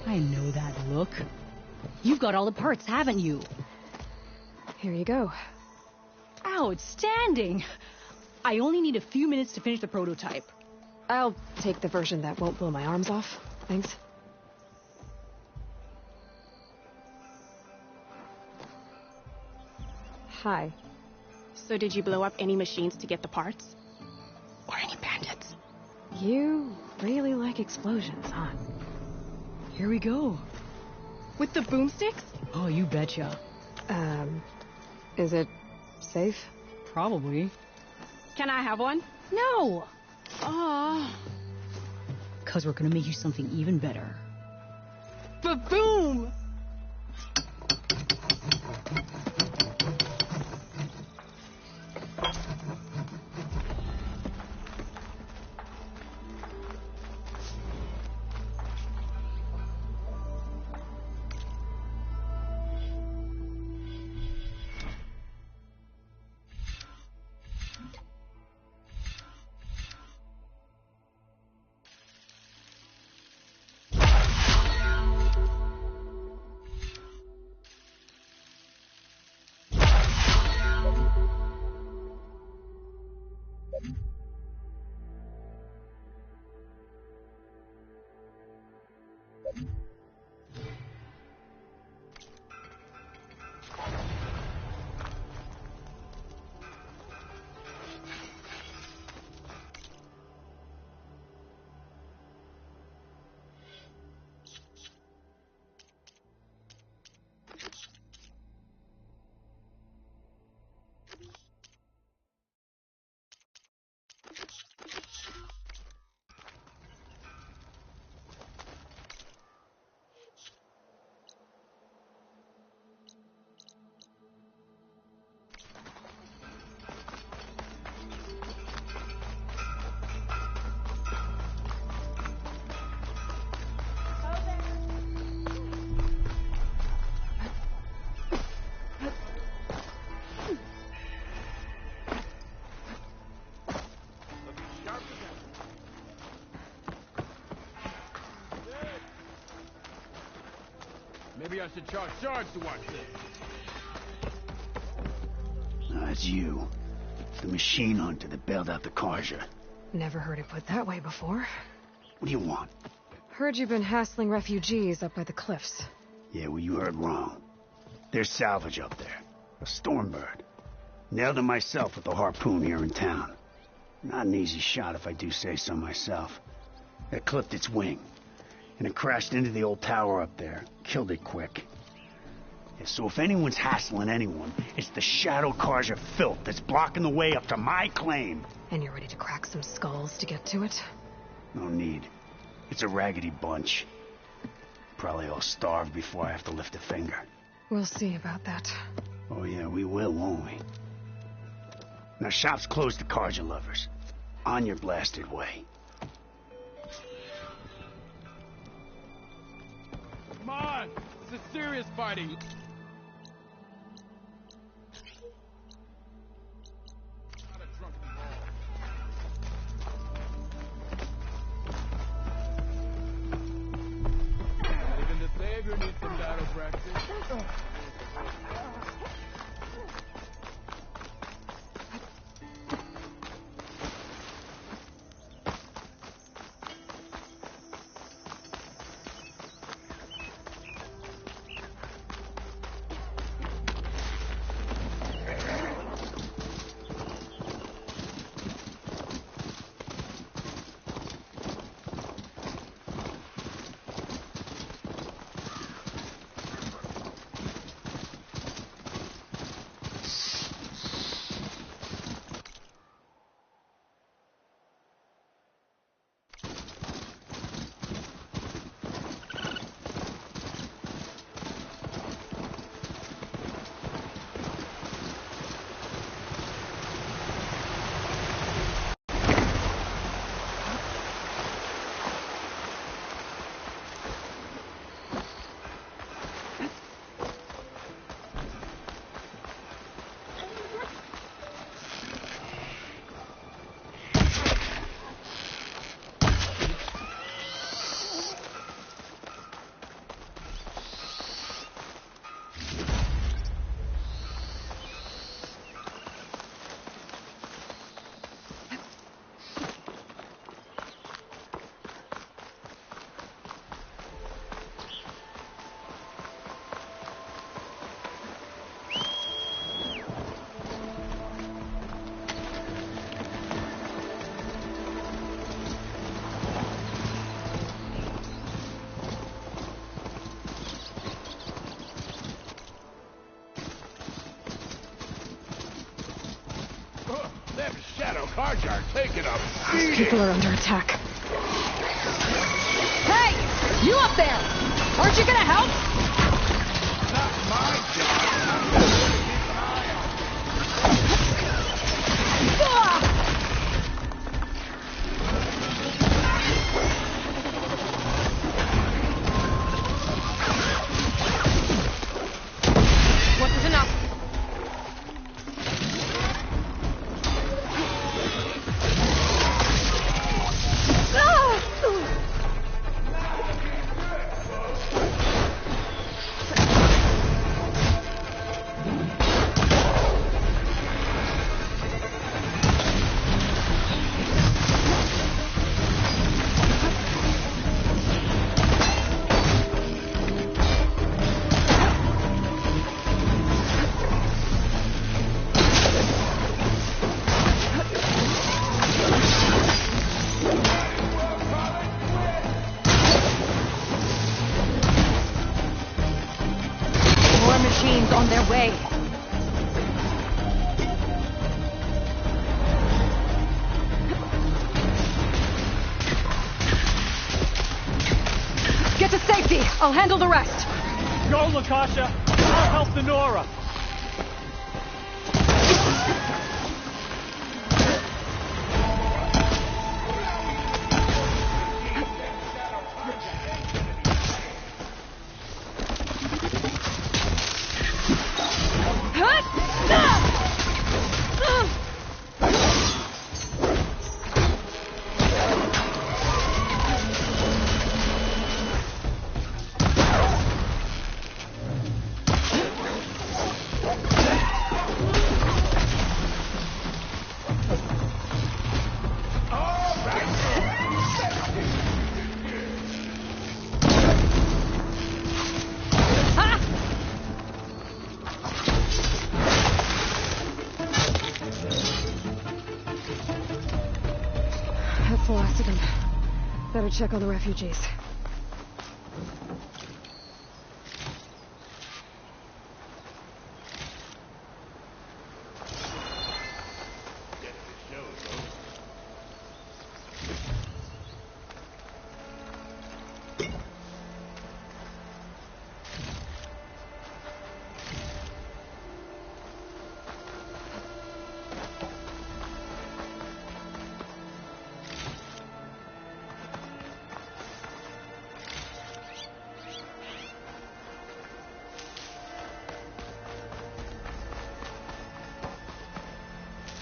I know that look. You've got all the parts, haven't you? Here you go. Outstanding! I only need a few minutes to finish the prototype. I'll take the version that won't blow my arms off. Thanks. Hi. So did you blow up any machines to get the parts? Or any bandits? You really like explosions, huh? Here we go. With the boomsticks? Oh, you betcha. Is it safe? Probably. Can I have one? No! Aw. 'Cause we're gonna make you something even better. Ba-boom! Maybe I should charge Sarge to watch this. It's you. The machine hunter that bailed out the Carja. Never heard it put that way before. What do you want? Heard you've been hassling refugees up by the cliffs. Yeah, well, you heard wrong. There's salvage up there. A Stormbird. Nailed him myself with a harpoon here in town. Not an easy shot if I do say so myself. It clipped its wing. And it crashed into the old tower up there. Killed it quick. Yeah, so if anyone's hassling anyone, it's the Shadow Carja filth that's blocking the way up to my claim. And you're ready to crack some skulls to get to it? No need. It's a raggedy bunch. Probably all starved before I have to lift a finger. We'll see about that. Oh yeah, we will, won't we? Now shop's closed to Carja lovers. On your blasted way. Come on! This is serious fighting! Not a drunken ball. Even the Savior needs some battle practice. Karja are taking a These beating. people are under attack. Hey! You up there! Aren't you gonna help? Not my job. I'm just gonna keep an eye on Wasn't enough. More machines on their way. Get to safety. I'll handle the rest. Go, Lakasha. I'll help the Nora. That's the last of them. Better check on the refugees.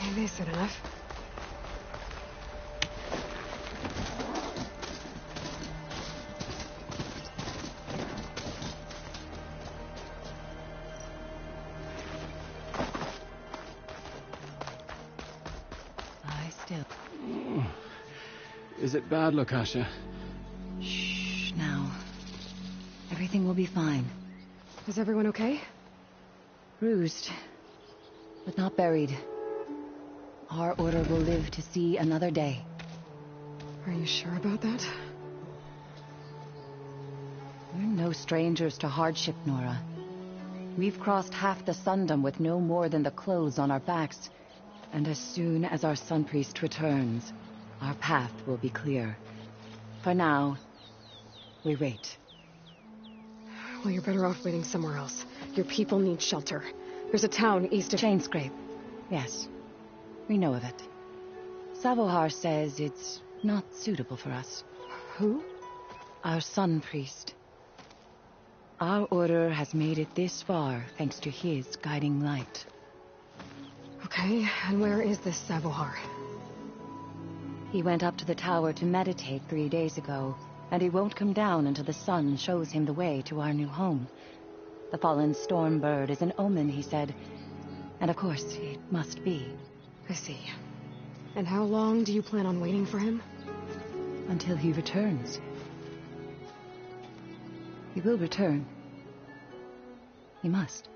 Maybe this enough. Lie still. Is it bad, Lakasha? Shh, now. Everything will be fine. Is everyone okay? Bruised, but not buried. Our order will live to see another day. Are you sure about that? We're no strangers to hardship, Nora. We've crossed half the Sundom with no more than the clothes on our backs. And as soon as our Sun Priest returns, our path will be clear. For now, we wait. Well, you're better off waiting somewhere else. Your people need shelter. There's a town east of... Chainscrape. Yes. We know of it. Savohar says it's not suitable for us. Who? Our Sun Priest. Our order has made it this far thanks to his guiding light. Okay, and where is this Savohar? He went up to the tower to meditate 3 days ago, and he won't come down until the sun shows him the way to our new home. The fallen storm bird is an omen, he said. And of course, it must be. I see. And how long do you plan on waiting for him? Until he returns. He will return. He must.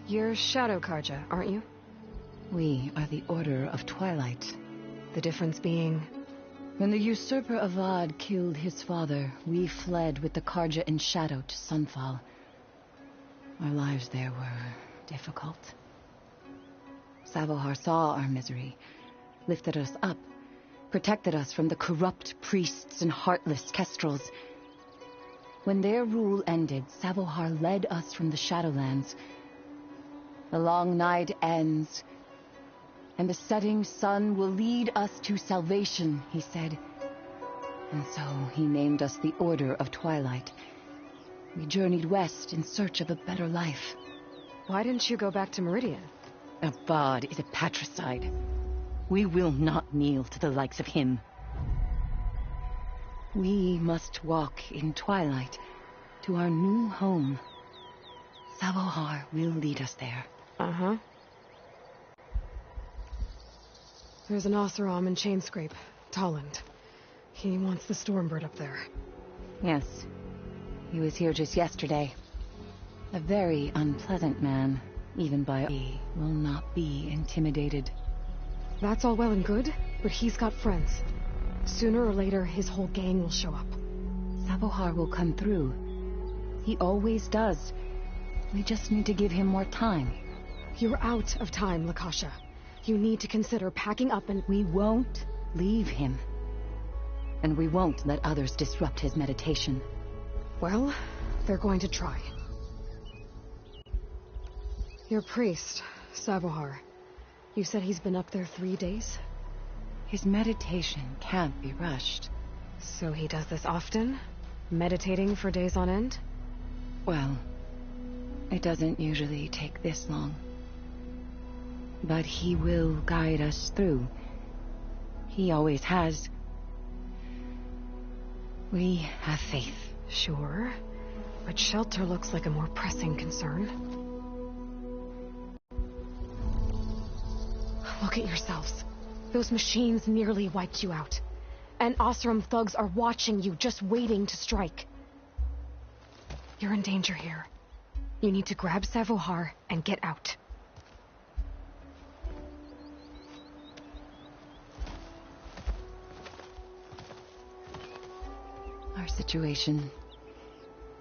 You're Shadow Karja, aren't you? We are the Order of Twilight. The difference being... When the usurper Avad killed his father, we fled with the Karja in Shadow to Sunfall. Our lives there were difficult. Savohar saw our misery, lifted us up, protected us from the corrupt priests and heartless kestrels. When their rule ended, Savohar led us from the Shadowlands. The long night ends, and the setting sun will lead us to salvation, he said. And so he named us the Order of Twilight. We journeyed west in search of a better life. Why didn't you go back to Meridian? Avad is a patricide. We will not kneel to the likes of him. We must walk in twilight to our new home. Savohar will lead us there. Uh-huh. There's an Oseram in Chainscrape, Tolland. He wants the Stormbird up there. Yes. He was here just yesterday. A very unpleasant man, even by he will not be intimidated. That's all well and good, but he's got friends. Sooner or later, his whole gang will show up. Savohar will come through. He always does. We just need to give him more time. You're out of time, Lakasha. You need to consider packing up and... We won't leave him. And we won't let others disrupt his meditation. Well, they're going to try. Your priest, Savohar. You said he's been up there 3 days? His meditation can't be rushed. So he does this often? Meditating for days on end? Well, it doesn't usually take this long. But he will guide us through. He always has. We have faith. Sure, but shelter looks like a more pressing concern. Look at yourselves. Those machines nearly wiped you out. And Oseram thugs are watching you, just waiting to strike. You're in danger here. You need to grab Savohar and get out. Our situation.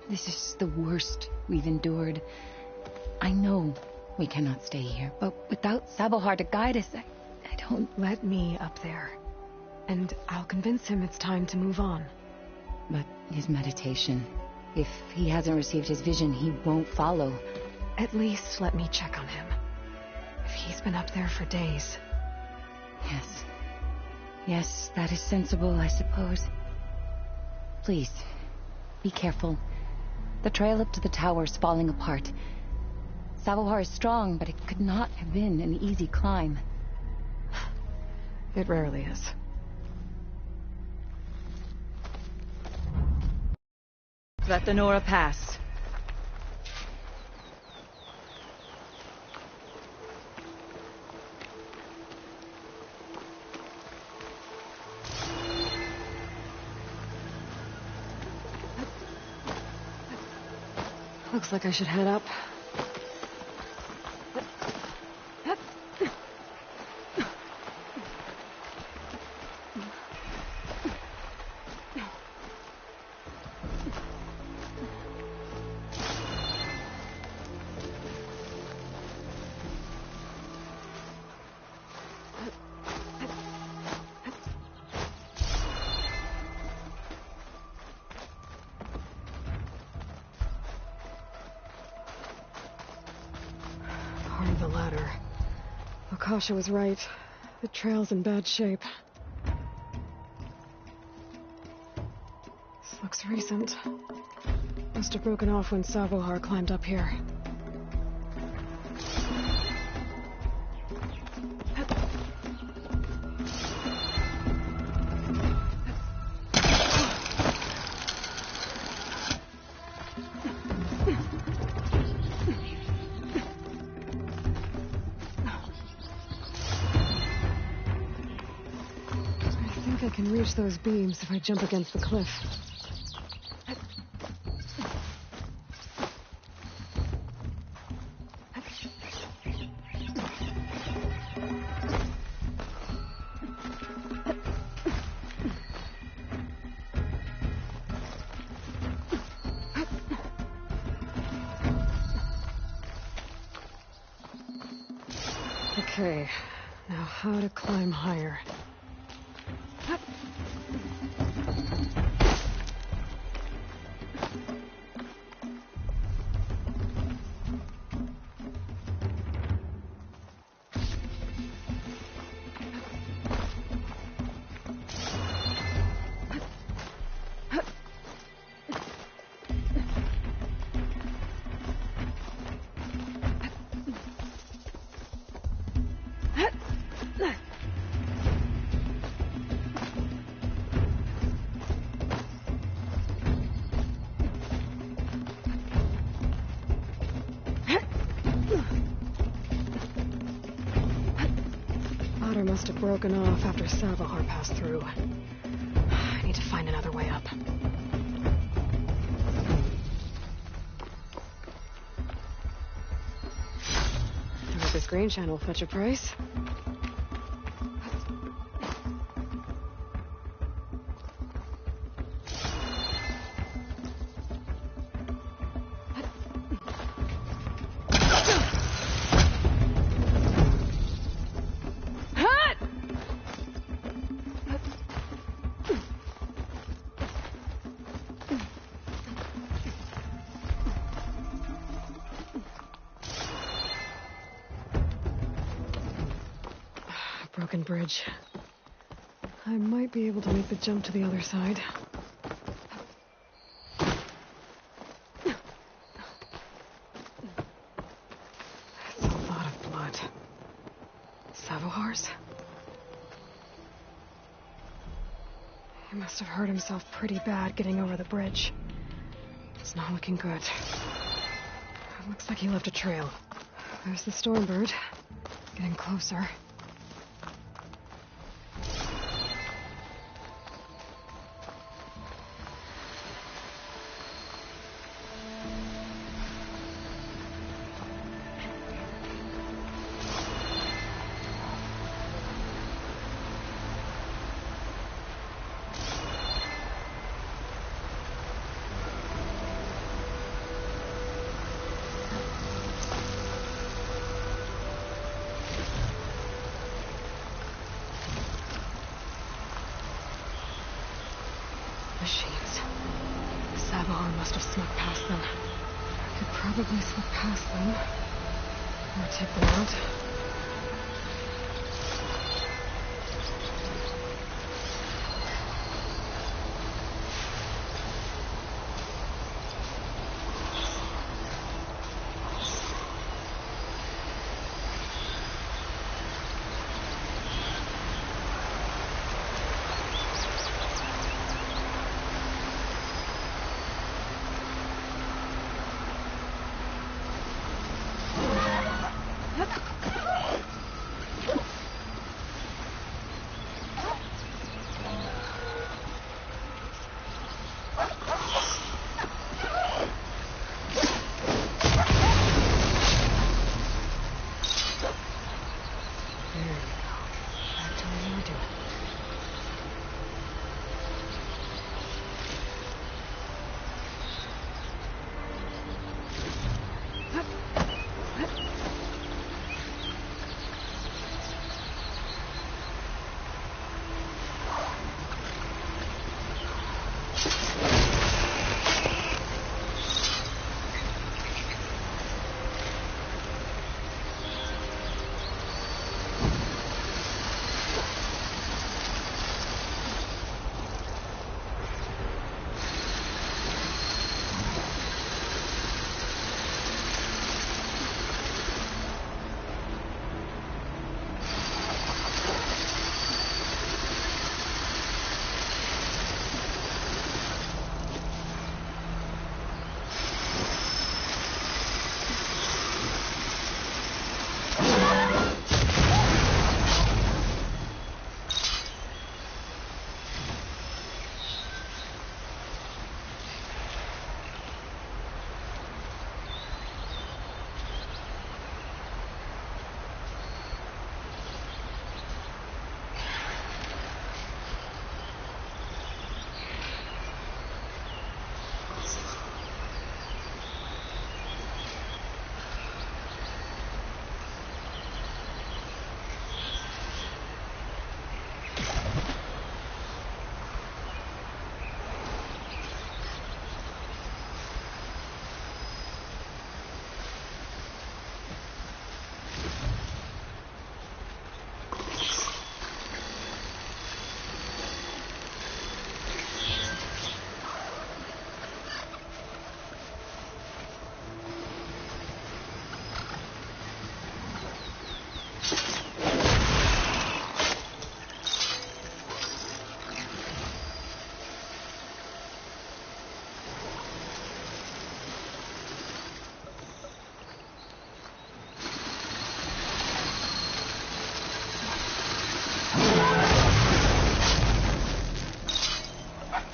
This is the worst we've endured. I know we cannot stay here, but without Savohar to guide us, I don't... Let me up there. And I'll convince him it's time to move on. But his meditation... If he hasn't received his vision, he won't follow. At least let me check on him. If he's been up there for days. Yes. Yes, that is sensible, I suppose. Please, be careful. The trail up to the tower is falling apart. Savohar is strong, but it could not have been an easy climb. It rarely is. Let the Nora pass. Looks like I should head up. The ladder. Lakasha was right. The trail's in bad shape. This looks recent. Must have broken off when Savohar climbed up here. I can reach those beams if I jump against the cliff. Okay, now how to climb higher. Ladder must have broken off after Savahar passed through. I need to find another way up. I hope this green channel will fetch a price. Broken bridge. I might be able to make the jump to the other side. That's a lot of blood. Savohar's? He must have hurt himself pretty bad getting over the bridge. It's not looking good. It looks like he left a trail. There's the Stormbird. Getting closer. Machines. Savahar must have snuck past them. I could probably slip past them. Or take them out.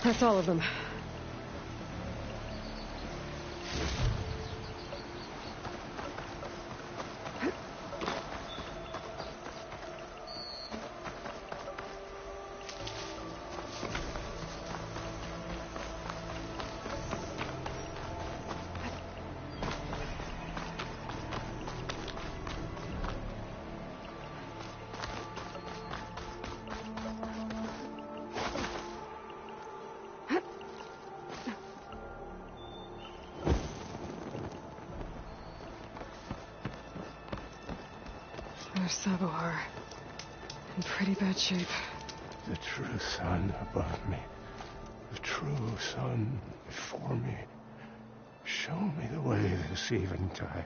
That's all of them. There's Savohar. In pretty bad shape. The true sun above me. The true sun before me. Show me the way this eventide.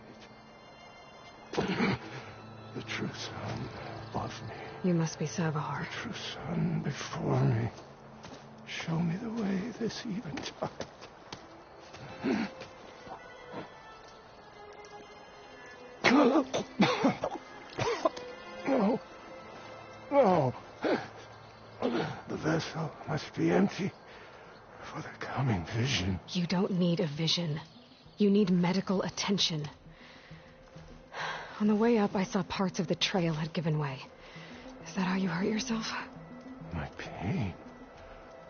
The true sun above me. You must be Savohar. The true sun before me. Show me the way this eventide. No. No. The vessel must be empty for the coming vision. You don't need a vision. You need medical attention. On the way up, I saw parts of the trail had given way. Is that how you hurt yourself? My pain.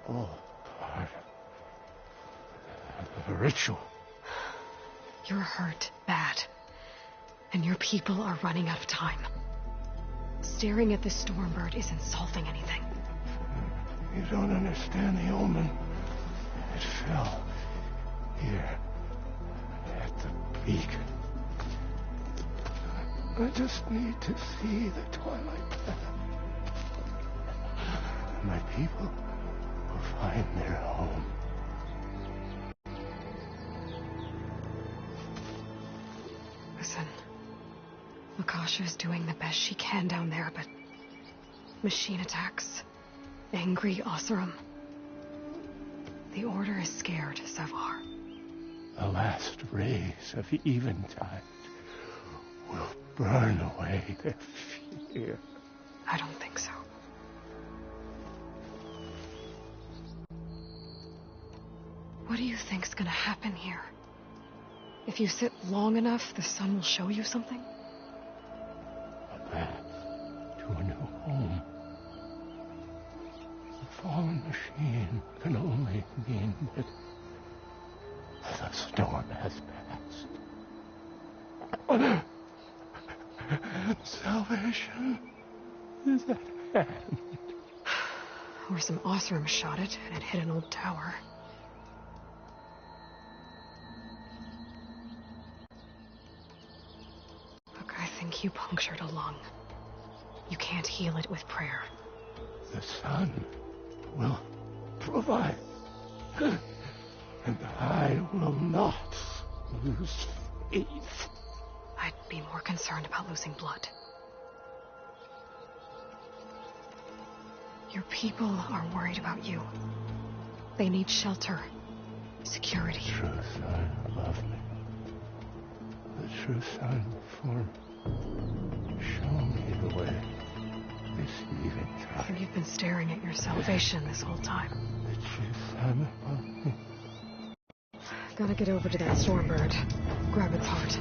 All part of the ritual. You're hurt bad. And your people are running out of time. Staring at the Stormbird isn't solving anything. You don't understand the omen. It fell here at the beacon. I just need to see the twilight path. My people will find their home. Listen, Akasha's doing the best she can down there, but machine attacks, angry Oseram. The Order is scared, Savohar. The last rays of eventide will burn away their fear. I don't think so. What do you think's gonna happen here? If you sit long enough, the sun will show you something? A path to a new home. The fallen machine can only mean that the storm has passed. And salvation is at hand. Or some Oseram shot it, and it hit an old tower. Look, I think you punctured a lung. You can't heal it with prayer. The sun will provide. And I will not lose faith. I'd be more concerned about losing blood. Your people are worried about you. They need shelter, security. The true sun above me. The true sun before me. Show me the way. This eventide. I think you've been staring at your salvation this whole time. The true sun above me. Gotta get over to that Stormbird. Grab its heart.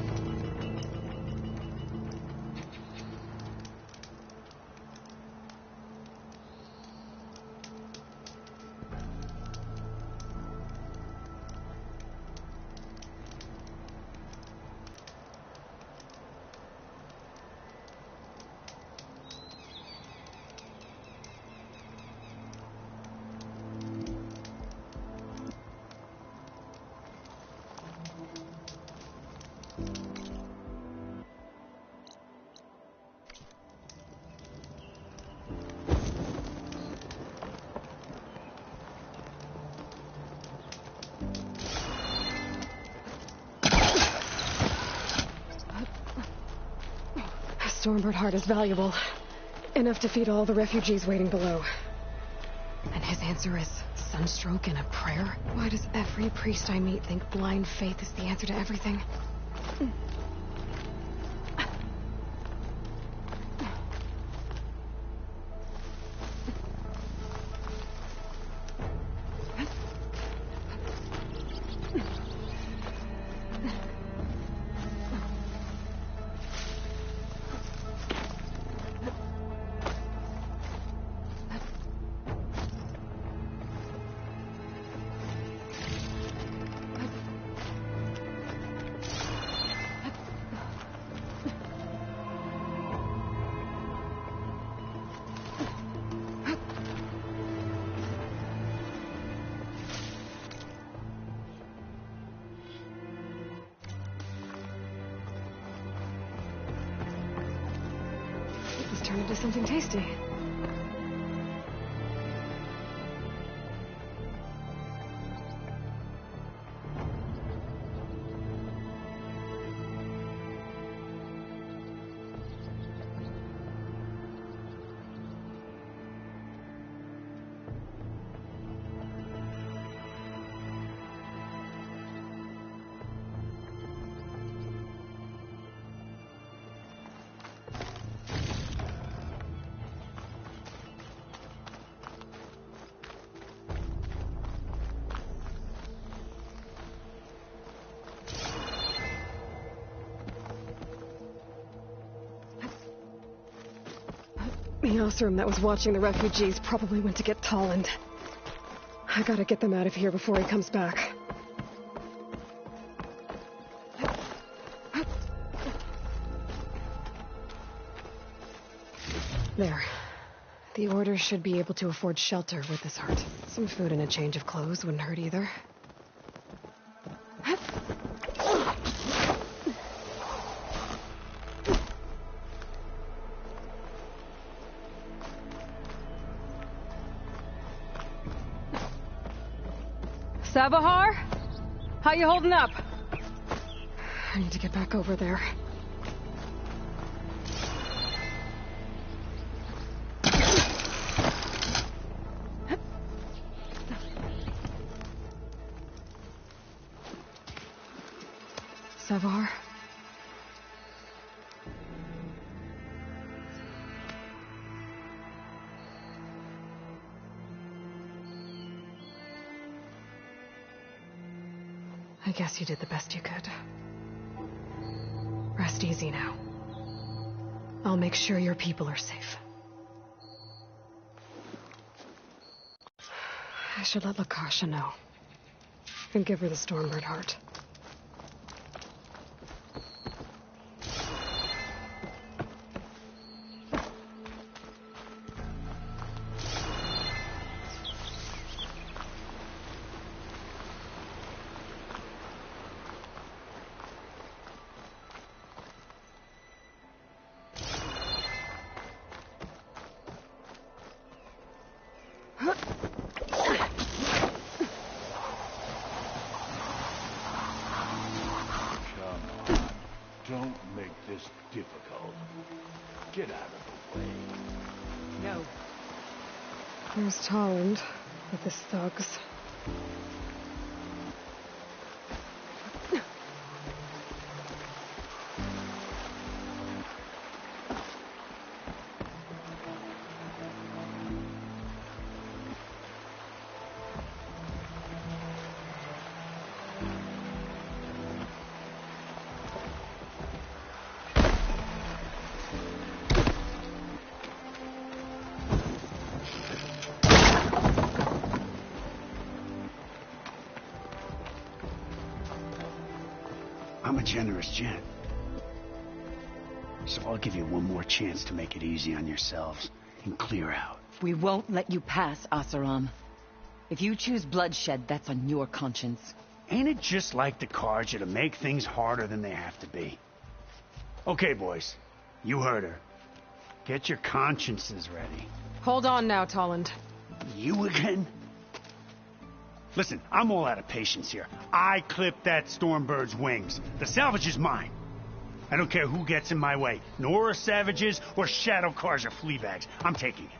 Stormbird heart is valuable. Enough to feed all the refugees waiting below. And his answer is sunstroke and a prayer? Why does every priest I meet think blind faith is the answer to everything? something tasty. The Oseram that was watching the refugees probably went to get Tolland. I gotta get them out of here before he comes back. There. The Order should be able to afford shelter with this hurt. Some food and a change of clothes wouldn't hurt either. Savahar? How you holding up? I need to get back over there. Savahar? I guess you did the best you could. Rest easy now. I'll make sure your people are safe. I should let Lakasha know. And give her the Stormbird heart. Don't make this difficult. Get out of the way. No. There's Tolland with his thugs. I'm a generous gent. So I'll give you one more chance to make it easy on yourselves and clear out. We won't let you pass, Oseram. If you choose bloodshed, that's on your conscience. Ain't it just like the Carja to make things harder than they have to be? Okay, boys. You heard her. Get your consciences ready. Hold on now, Tolland. You again? Listen, I'm all out of patience here. I clipped that Stormbird's wings. The salvage is mine. I don't care who gets in my way. Nora savages or shadow cars or flea bags. I'm taking it.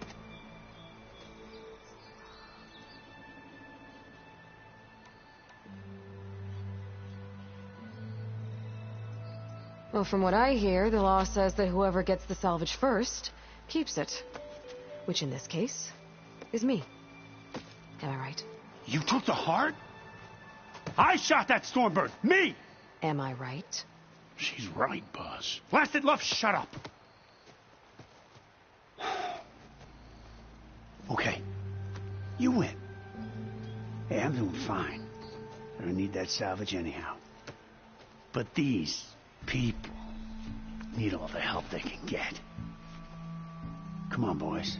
Well, from what I hear, the law says that whoever gets the salvage first keeps it. Which in this case is me. Am I right? You took the heart? I shot that Stormbird! Me! Am I right? She's right, Buzz. Blasted love, shut up! Okay. You win. Hey, I'm doing fine. I don't need that salvage anyhow. But these people need all the help they can get. Come on, boys.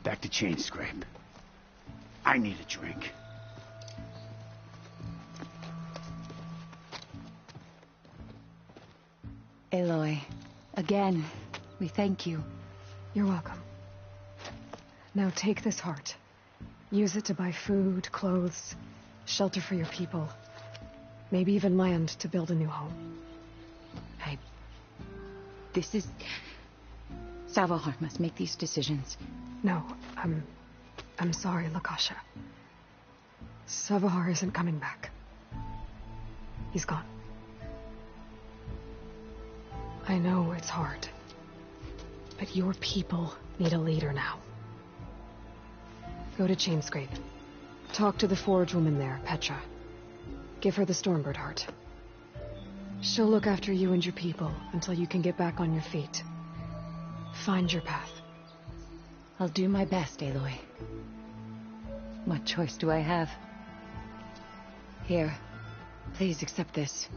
Back to Chainscrape. I need a drink. Aloy, again, we thank you. You're welcome. Now take this heart. Use it to buy food, clothes, shelter for your people. Maybe even land to build a new home. This is... Savohar must make these decisions. No, I'm sorry, Lakasha. Savohar isn't coming back. He's gone. I know it's hard, but your people need a leader now. Go to Chainscrape. Talk to the forge woman there, Petra. Give her the Stormbird heart. She'll look after you and your people until you can get back on your feet. Find your path. I'll do my best, Aloy. What choice do I have? Here, please accept this.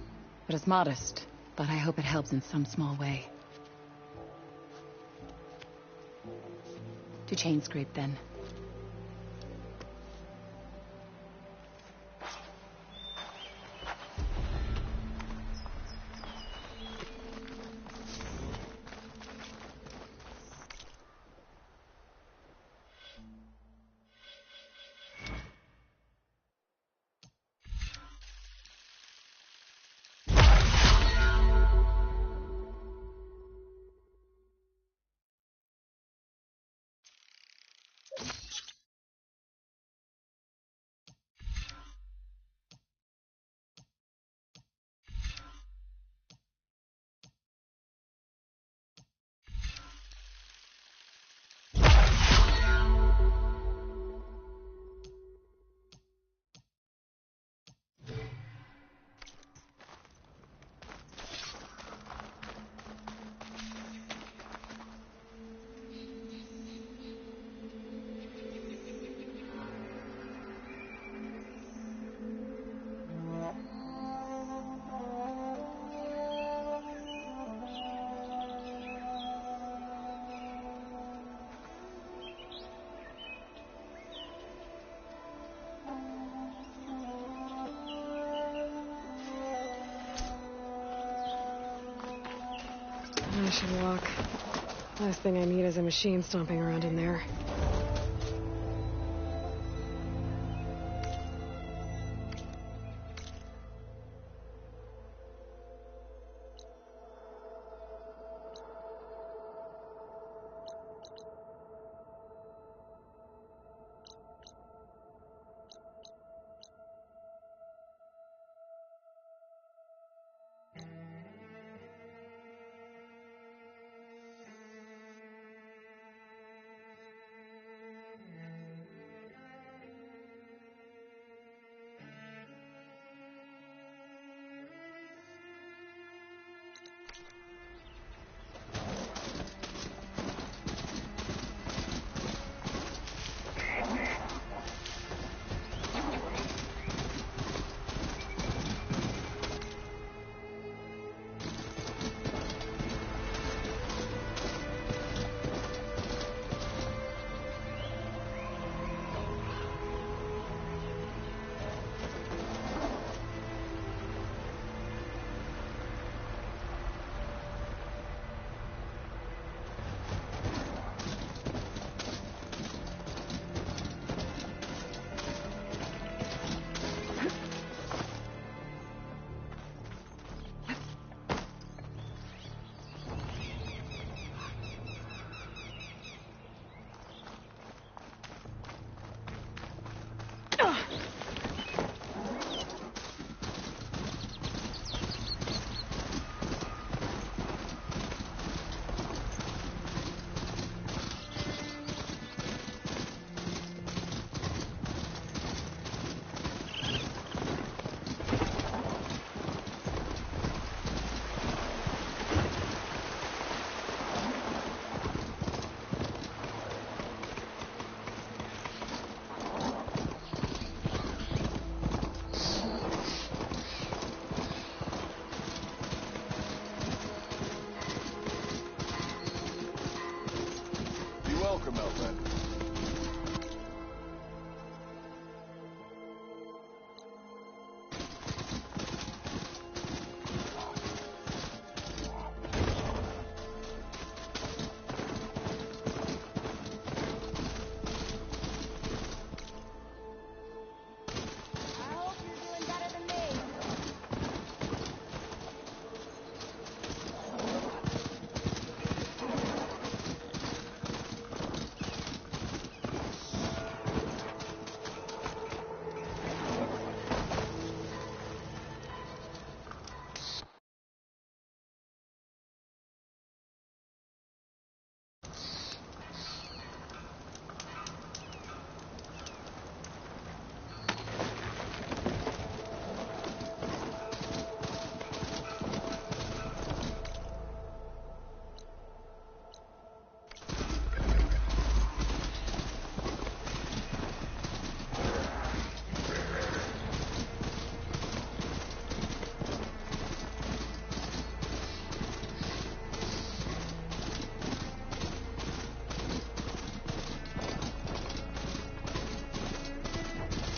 It is modest, but I hope it helps in some small way. To Chainscrape, then. I should walk. Last thing I need is a machine stomping around in there.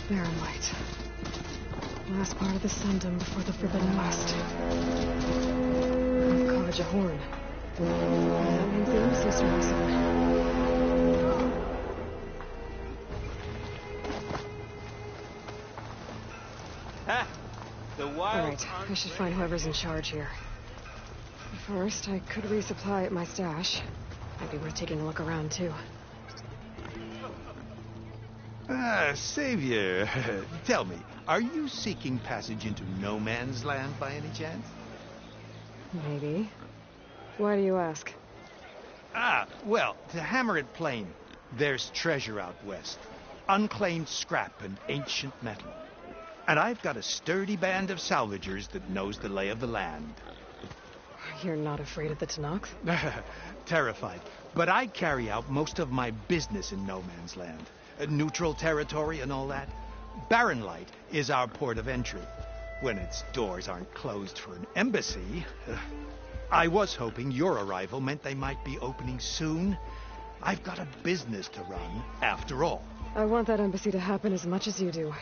Barren Light. Last part of the Sundom before the Forbidden West. Carja Horn. That means the embassy strikes on. Alright, I should find whoever's in charge here. First, I could resupply at my stash. Might be worth taking a look around, too. Savior, tell me, are you seeking passage into no man's land by any chance? Maybe. Why do you ask? Well, to hammer it plain, there's treasure out west. Unclaimed scrap and ancient metal. And I've got a sturdy band of salvagers that knows the lay of the land. You're not afraid of the Tenakth? Terrified. But I carry out most of my business in no man's land. Neutral territory and all that. Barren Light is our port of entry. When its doors aren't closed for an embassy. I was hoping your arrival meant they might be opening soon. I've got a business to run, after all. I want that embassy to happen as much as you do.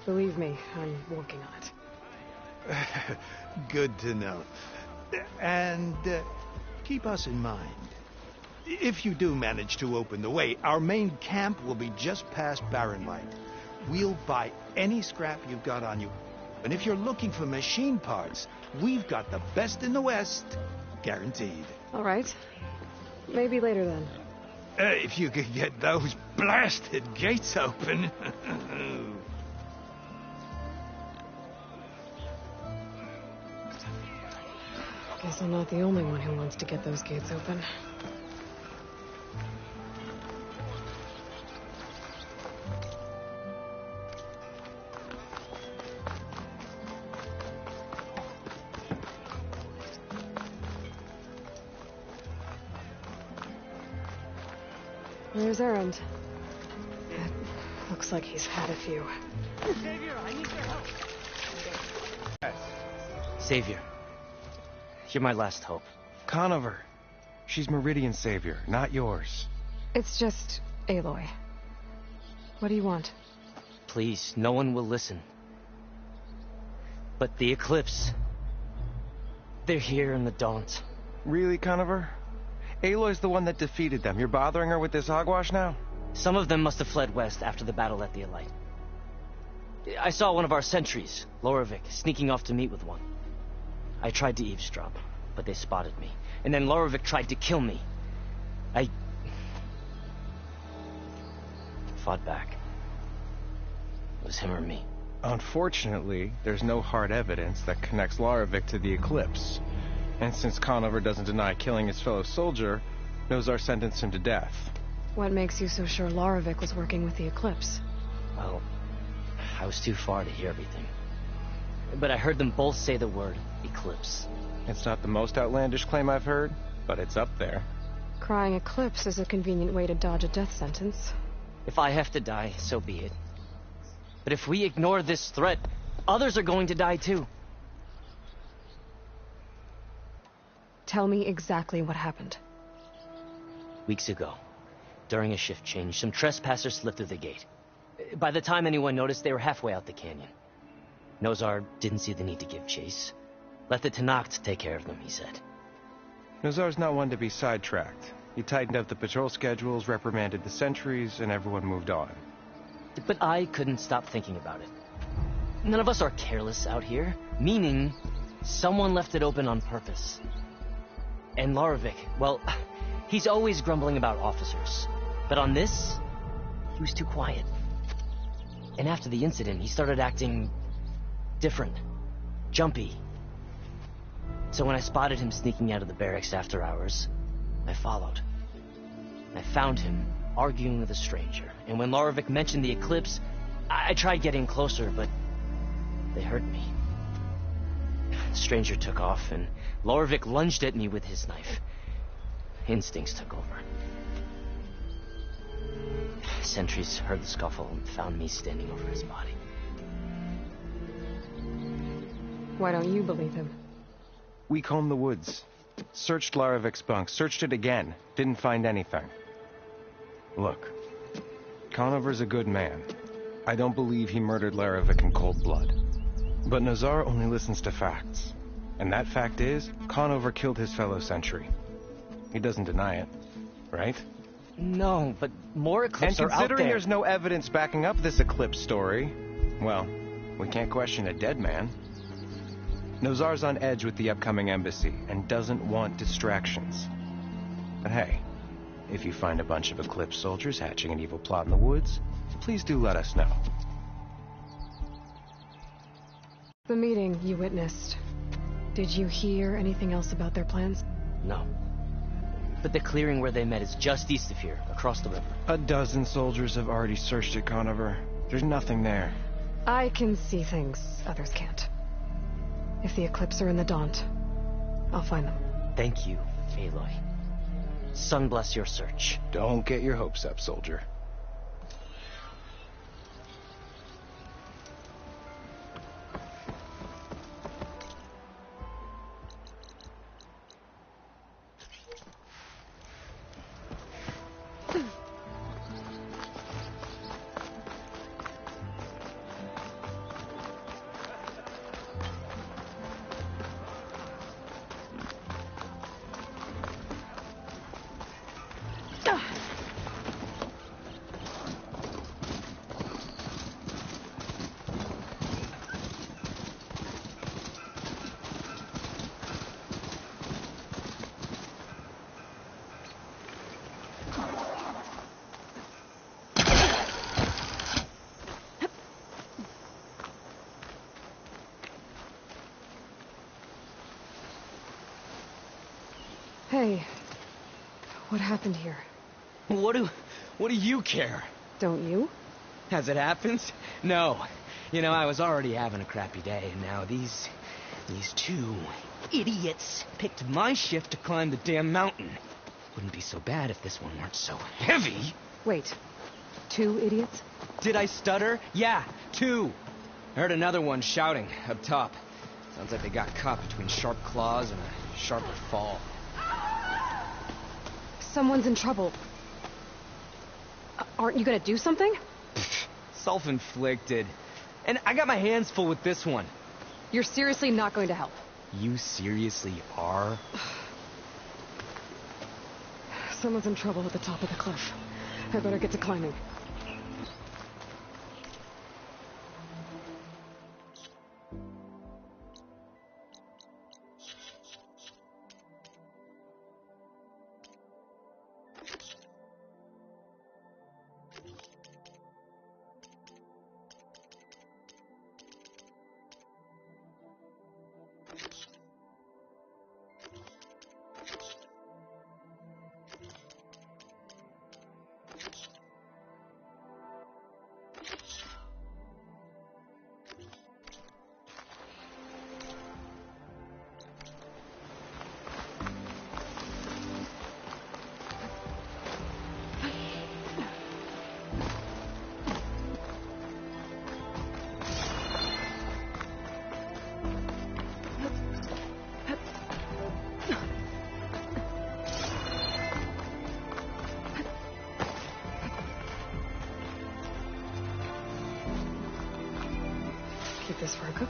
Believe me, I'm working on it. Good to know. And keep us in mind. If you do manage to open the way, our main camp will be just past Barren Light. We'll buy any scrap you've got on you. And if you're looking for machine parts, we've got the best in the West. Guaranteed. All right. Maybe later then. If you could get those blasted gates open. Guess I'm not the only one who wants to get those gates open. Where's Erend? It looks like he's had a few. Savior, I need your help. Savior, you're my last hope. Conover. She's Meridian's savior, not yours. It's just Aloy. What do you want? Please, no one will listen. But the Eclipse... they're here in the Daunt. Really, Conover? Aloy's the one that defeated them. You're bothering her with this hogwash now? Some of them must have fled west after the battle at the Elite. I saw one of our sentries, Loravik, sneaking off to meet with one. I tried to eavesdrop, but they spotted me. And then Loravik tried to kill me. I fought back. It was him or me. Unfortunately, there's no hard evidence that connects Loravik to the Eclipse. And since Conover doesn't deny killing his fellow soldier, Nozar sentenced him to death. What makes you so sure Loravik was working with the Eclipse? Well, I was too far to hear everything. But I heard them both say the word Eclipse. It's not the most outlandish claim I've heard, but it's up there. Crying Eclipse is a convenient way to dodge a death sentence. If I have to die, so be it. But if we ignore this threat, others are going to die too. Tell me exactly what happened. Weeks ago, during a shift change, some trespassers slipped through the gate. By the time anyone noticed, they were halfway out the canyon. Nozar didn't see the need to give chase. Let the Tenakth take care of them, he said. Nozar's not one to be sidetracked. He tightened up the patrol schedules, reprimanded the sentries, and everyone moved on. But I couldn't stop thinking about it. None of us are careless out here, meaning someone left it open on purpose. And Loravik, well, he's always grumbling about officers. But on this, he was too quiet. And after the incident, he started acting different, jumpy. So when I spotted him sneaking out of the barracks after hours, I followed. I found him arguing with a stranger. And when Loravik mentioned the Eclipse, I tried getting closer, but they heard me. The stranger took off, and Loravik lunged at me with his knife. Instincts took over. Sentries heard the scuffle and found me standing over his body. Why don't you believe him? We combed the woods. Searched Loravik's bunk. Searched it again. Didn't find anything. Look, Conover's a good man. I don't believe he murdered Larovic in cold blood. But Nazar only listens to facts. And that fact is, Conover killed his fellow sentry. He doesn't deny it, right? No, but more Eclipse are out there. And considering there's no evidence backing up this Eclipse story, well, we can't question a dead man. Nazar's on edge with the upcoming embassy and doesn't want distractions. But hey, if you find a bunch of Eclipse soldiers hatching an evil plot in the woods, please do let us know. The meeting you witnessed. Did you hear anything else about their plans? No. But the clearing where they met is just east of here, across the river. A dozen soldiers have already searched it, Conover. There's nothing there. I can see things others can't. If the Eclipse are in the Daunt, I'll find them. Thank you, Aloy. Sun bless your search. Don't get your hopes up, soldier. Hey, what happened here? What do you care? Don't you? As it happens? No. You know, I was already having a crappy day, and now these two idiots picked my shift to climb the damn mountain. Wouldn't be so bad if this one weren't so heavy. Wait, 2 idiots? Did I stutter? Yeah, 2. I heard another one shouting up top. Sounds like they got caught between sharp claws and a sharper fall. Someone's in trouble. Aren't you gonna do something? Self-inflicted. And I got my hands full with this one. You're seriously not going to help? You seriously are? Someone's in trouble at the top of the cliff. I better get to climbing. Keep this for a cook.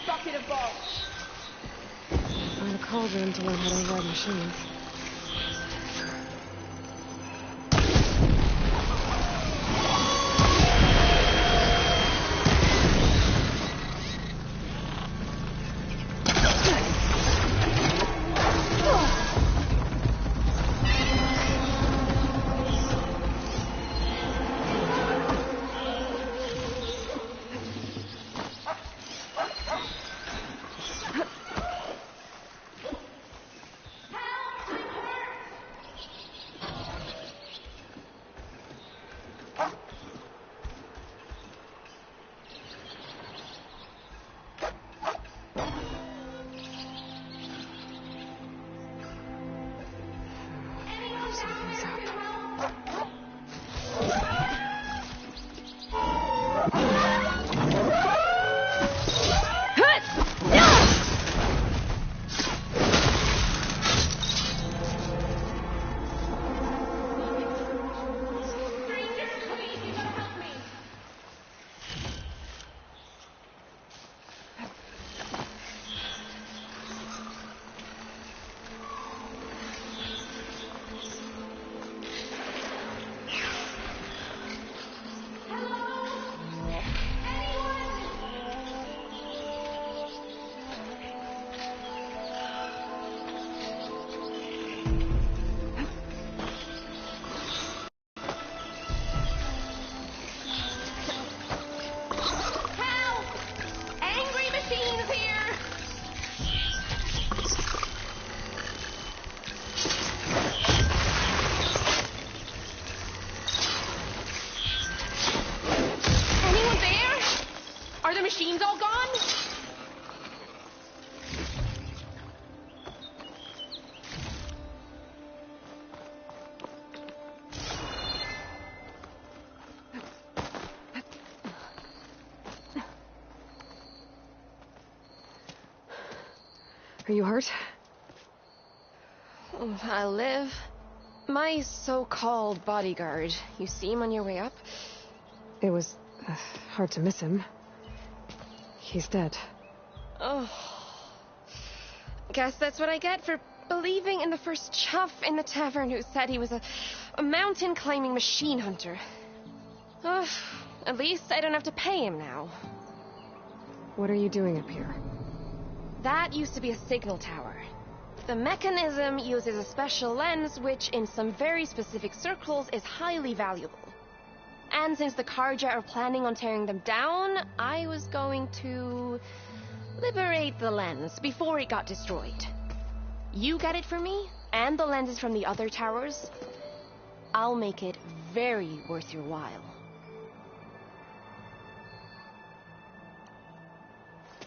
bucket of balls. I'd call them to learn how to ride machines. Machines all gone? Are you hurt? I'll live. My so-called bodyguard. You see him on your way up? It was hard to miss him. He's dead. Oh. Guess that's what I get for believing in the first chuff in the tavern who said he was a mountain-climbing machine hunter. Oh, at least I don't have to pay him now. What are you doing up here? That used to be a signal tower. The mechanism uses a special lens which, in some very specific circles, is highly valuable. And since the Carja are planning on tearing them down, I was going to liberate the lens before it got destroyed. You get it for me, and the lenses from the other towers. I'll make it very worth your while.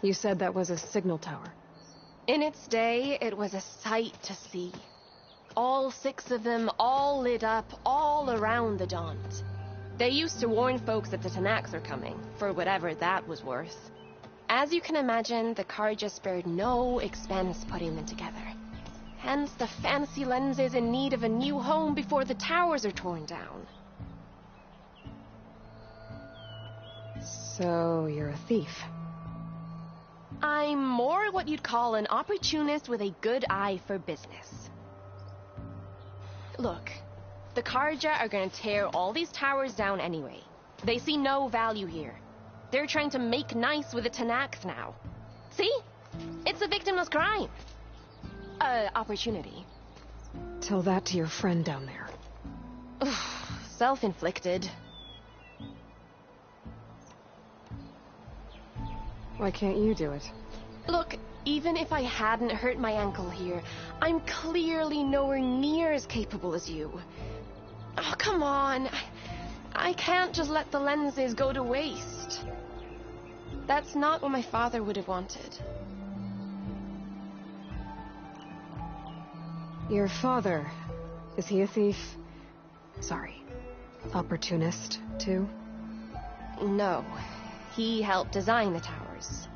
You said that was a signal tower. In its day, it was a sight to see. All 6 of them, all lit up, all around the Daunt. They used to warn folks that the Tanakhs are coming, for whatever that was worth. As you can imagine, the Carja spared no expense putting them together. Hence the fancy lenses in need of a new home before the towers are torn down. So, you're a thief. I'm more what you'd call an opportunist with a good eye for business. Look, the Carja are gonna tear all these towers down anyway. They see no value here. They're trying to make nice with the Tanakhs now. See? It's a victimless crime. Opportunity. Tell that to your friend down there. Self-inflicted. Why can't you do it? Look, even if I hadn't hurt my ankle here, I'm clearly nowhere near as capable as you. Oh, come on. I can't just let the lenses go to waste. That's not what my father would have wanted. Your father, is he a thief? Sorry, opportunist, too? No. He helped design the towers.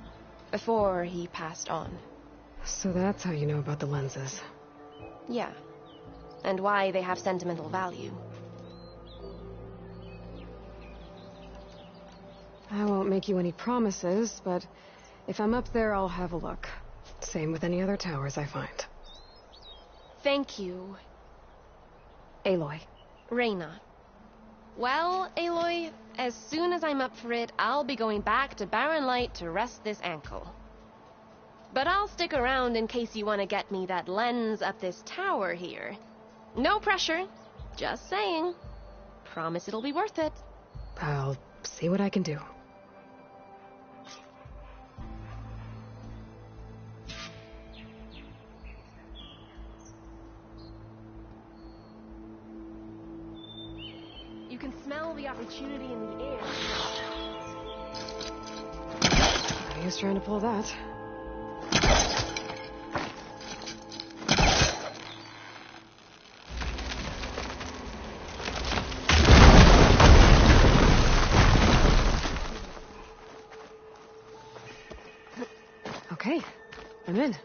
Before he passed on. So that's how you know about the lenses. Yeah. And why they have sentimental value. I won't make you any promises, but If I'm up there, I'll have a look. Same with any other towers I find. Thank you. Aloy. Reyna. Well, Aloy, as soon as I'm up for it, I'll be going back to Barren Light to rest this ankle. But I'll stick around in case you want to get me that lens up this tower here. No pressure. Just saying. Promise it'll be worth it. I'll see what I can do. You can smell the opportunity in the air. No use trying to pull that. Okay, I'm in.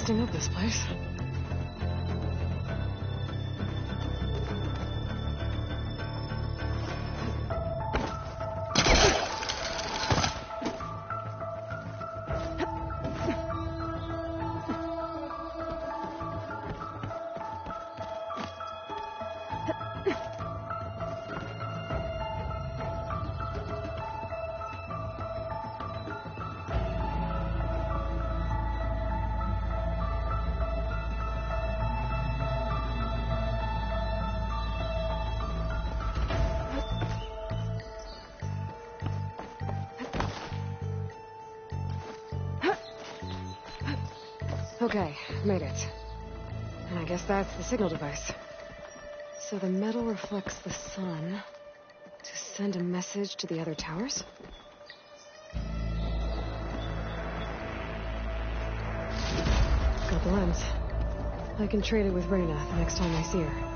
Up this place. Okay, made it. And I guess that's the signal device. So the metal reflects the sun to send a message to the other towers? Got the lens. I can trade it with Reyna the next time I see her.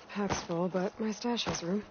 Pack's full, but my stash has room.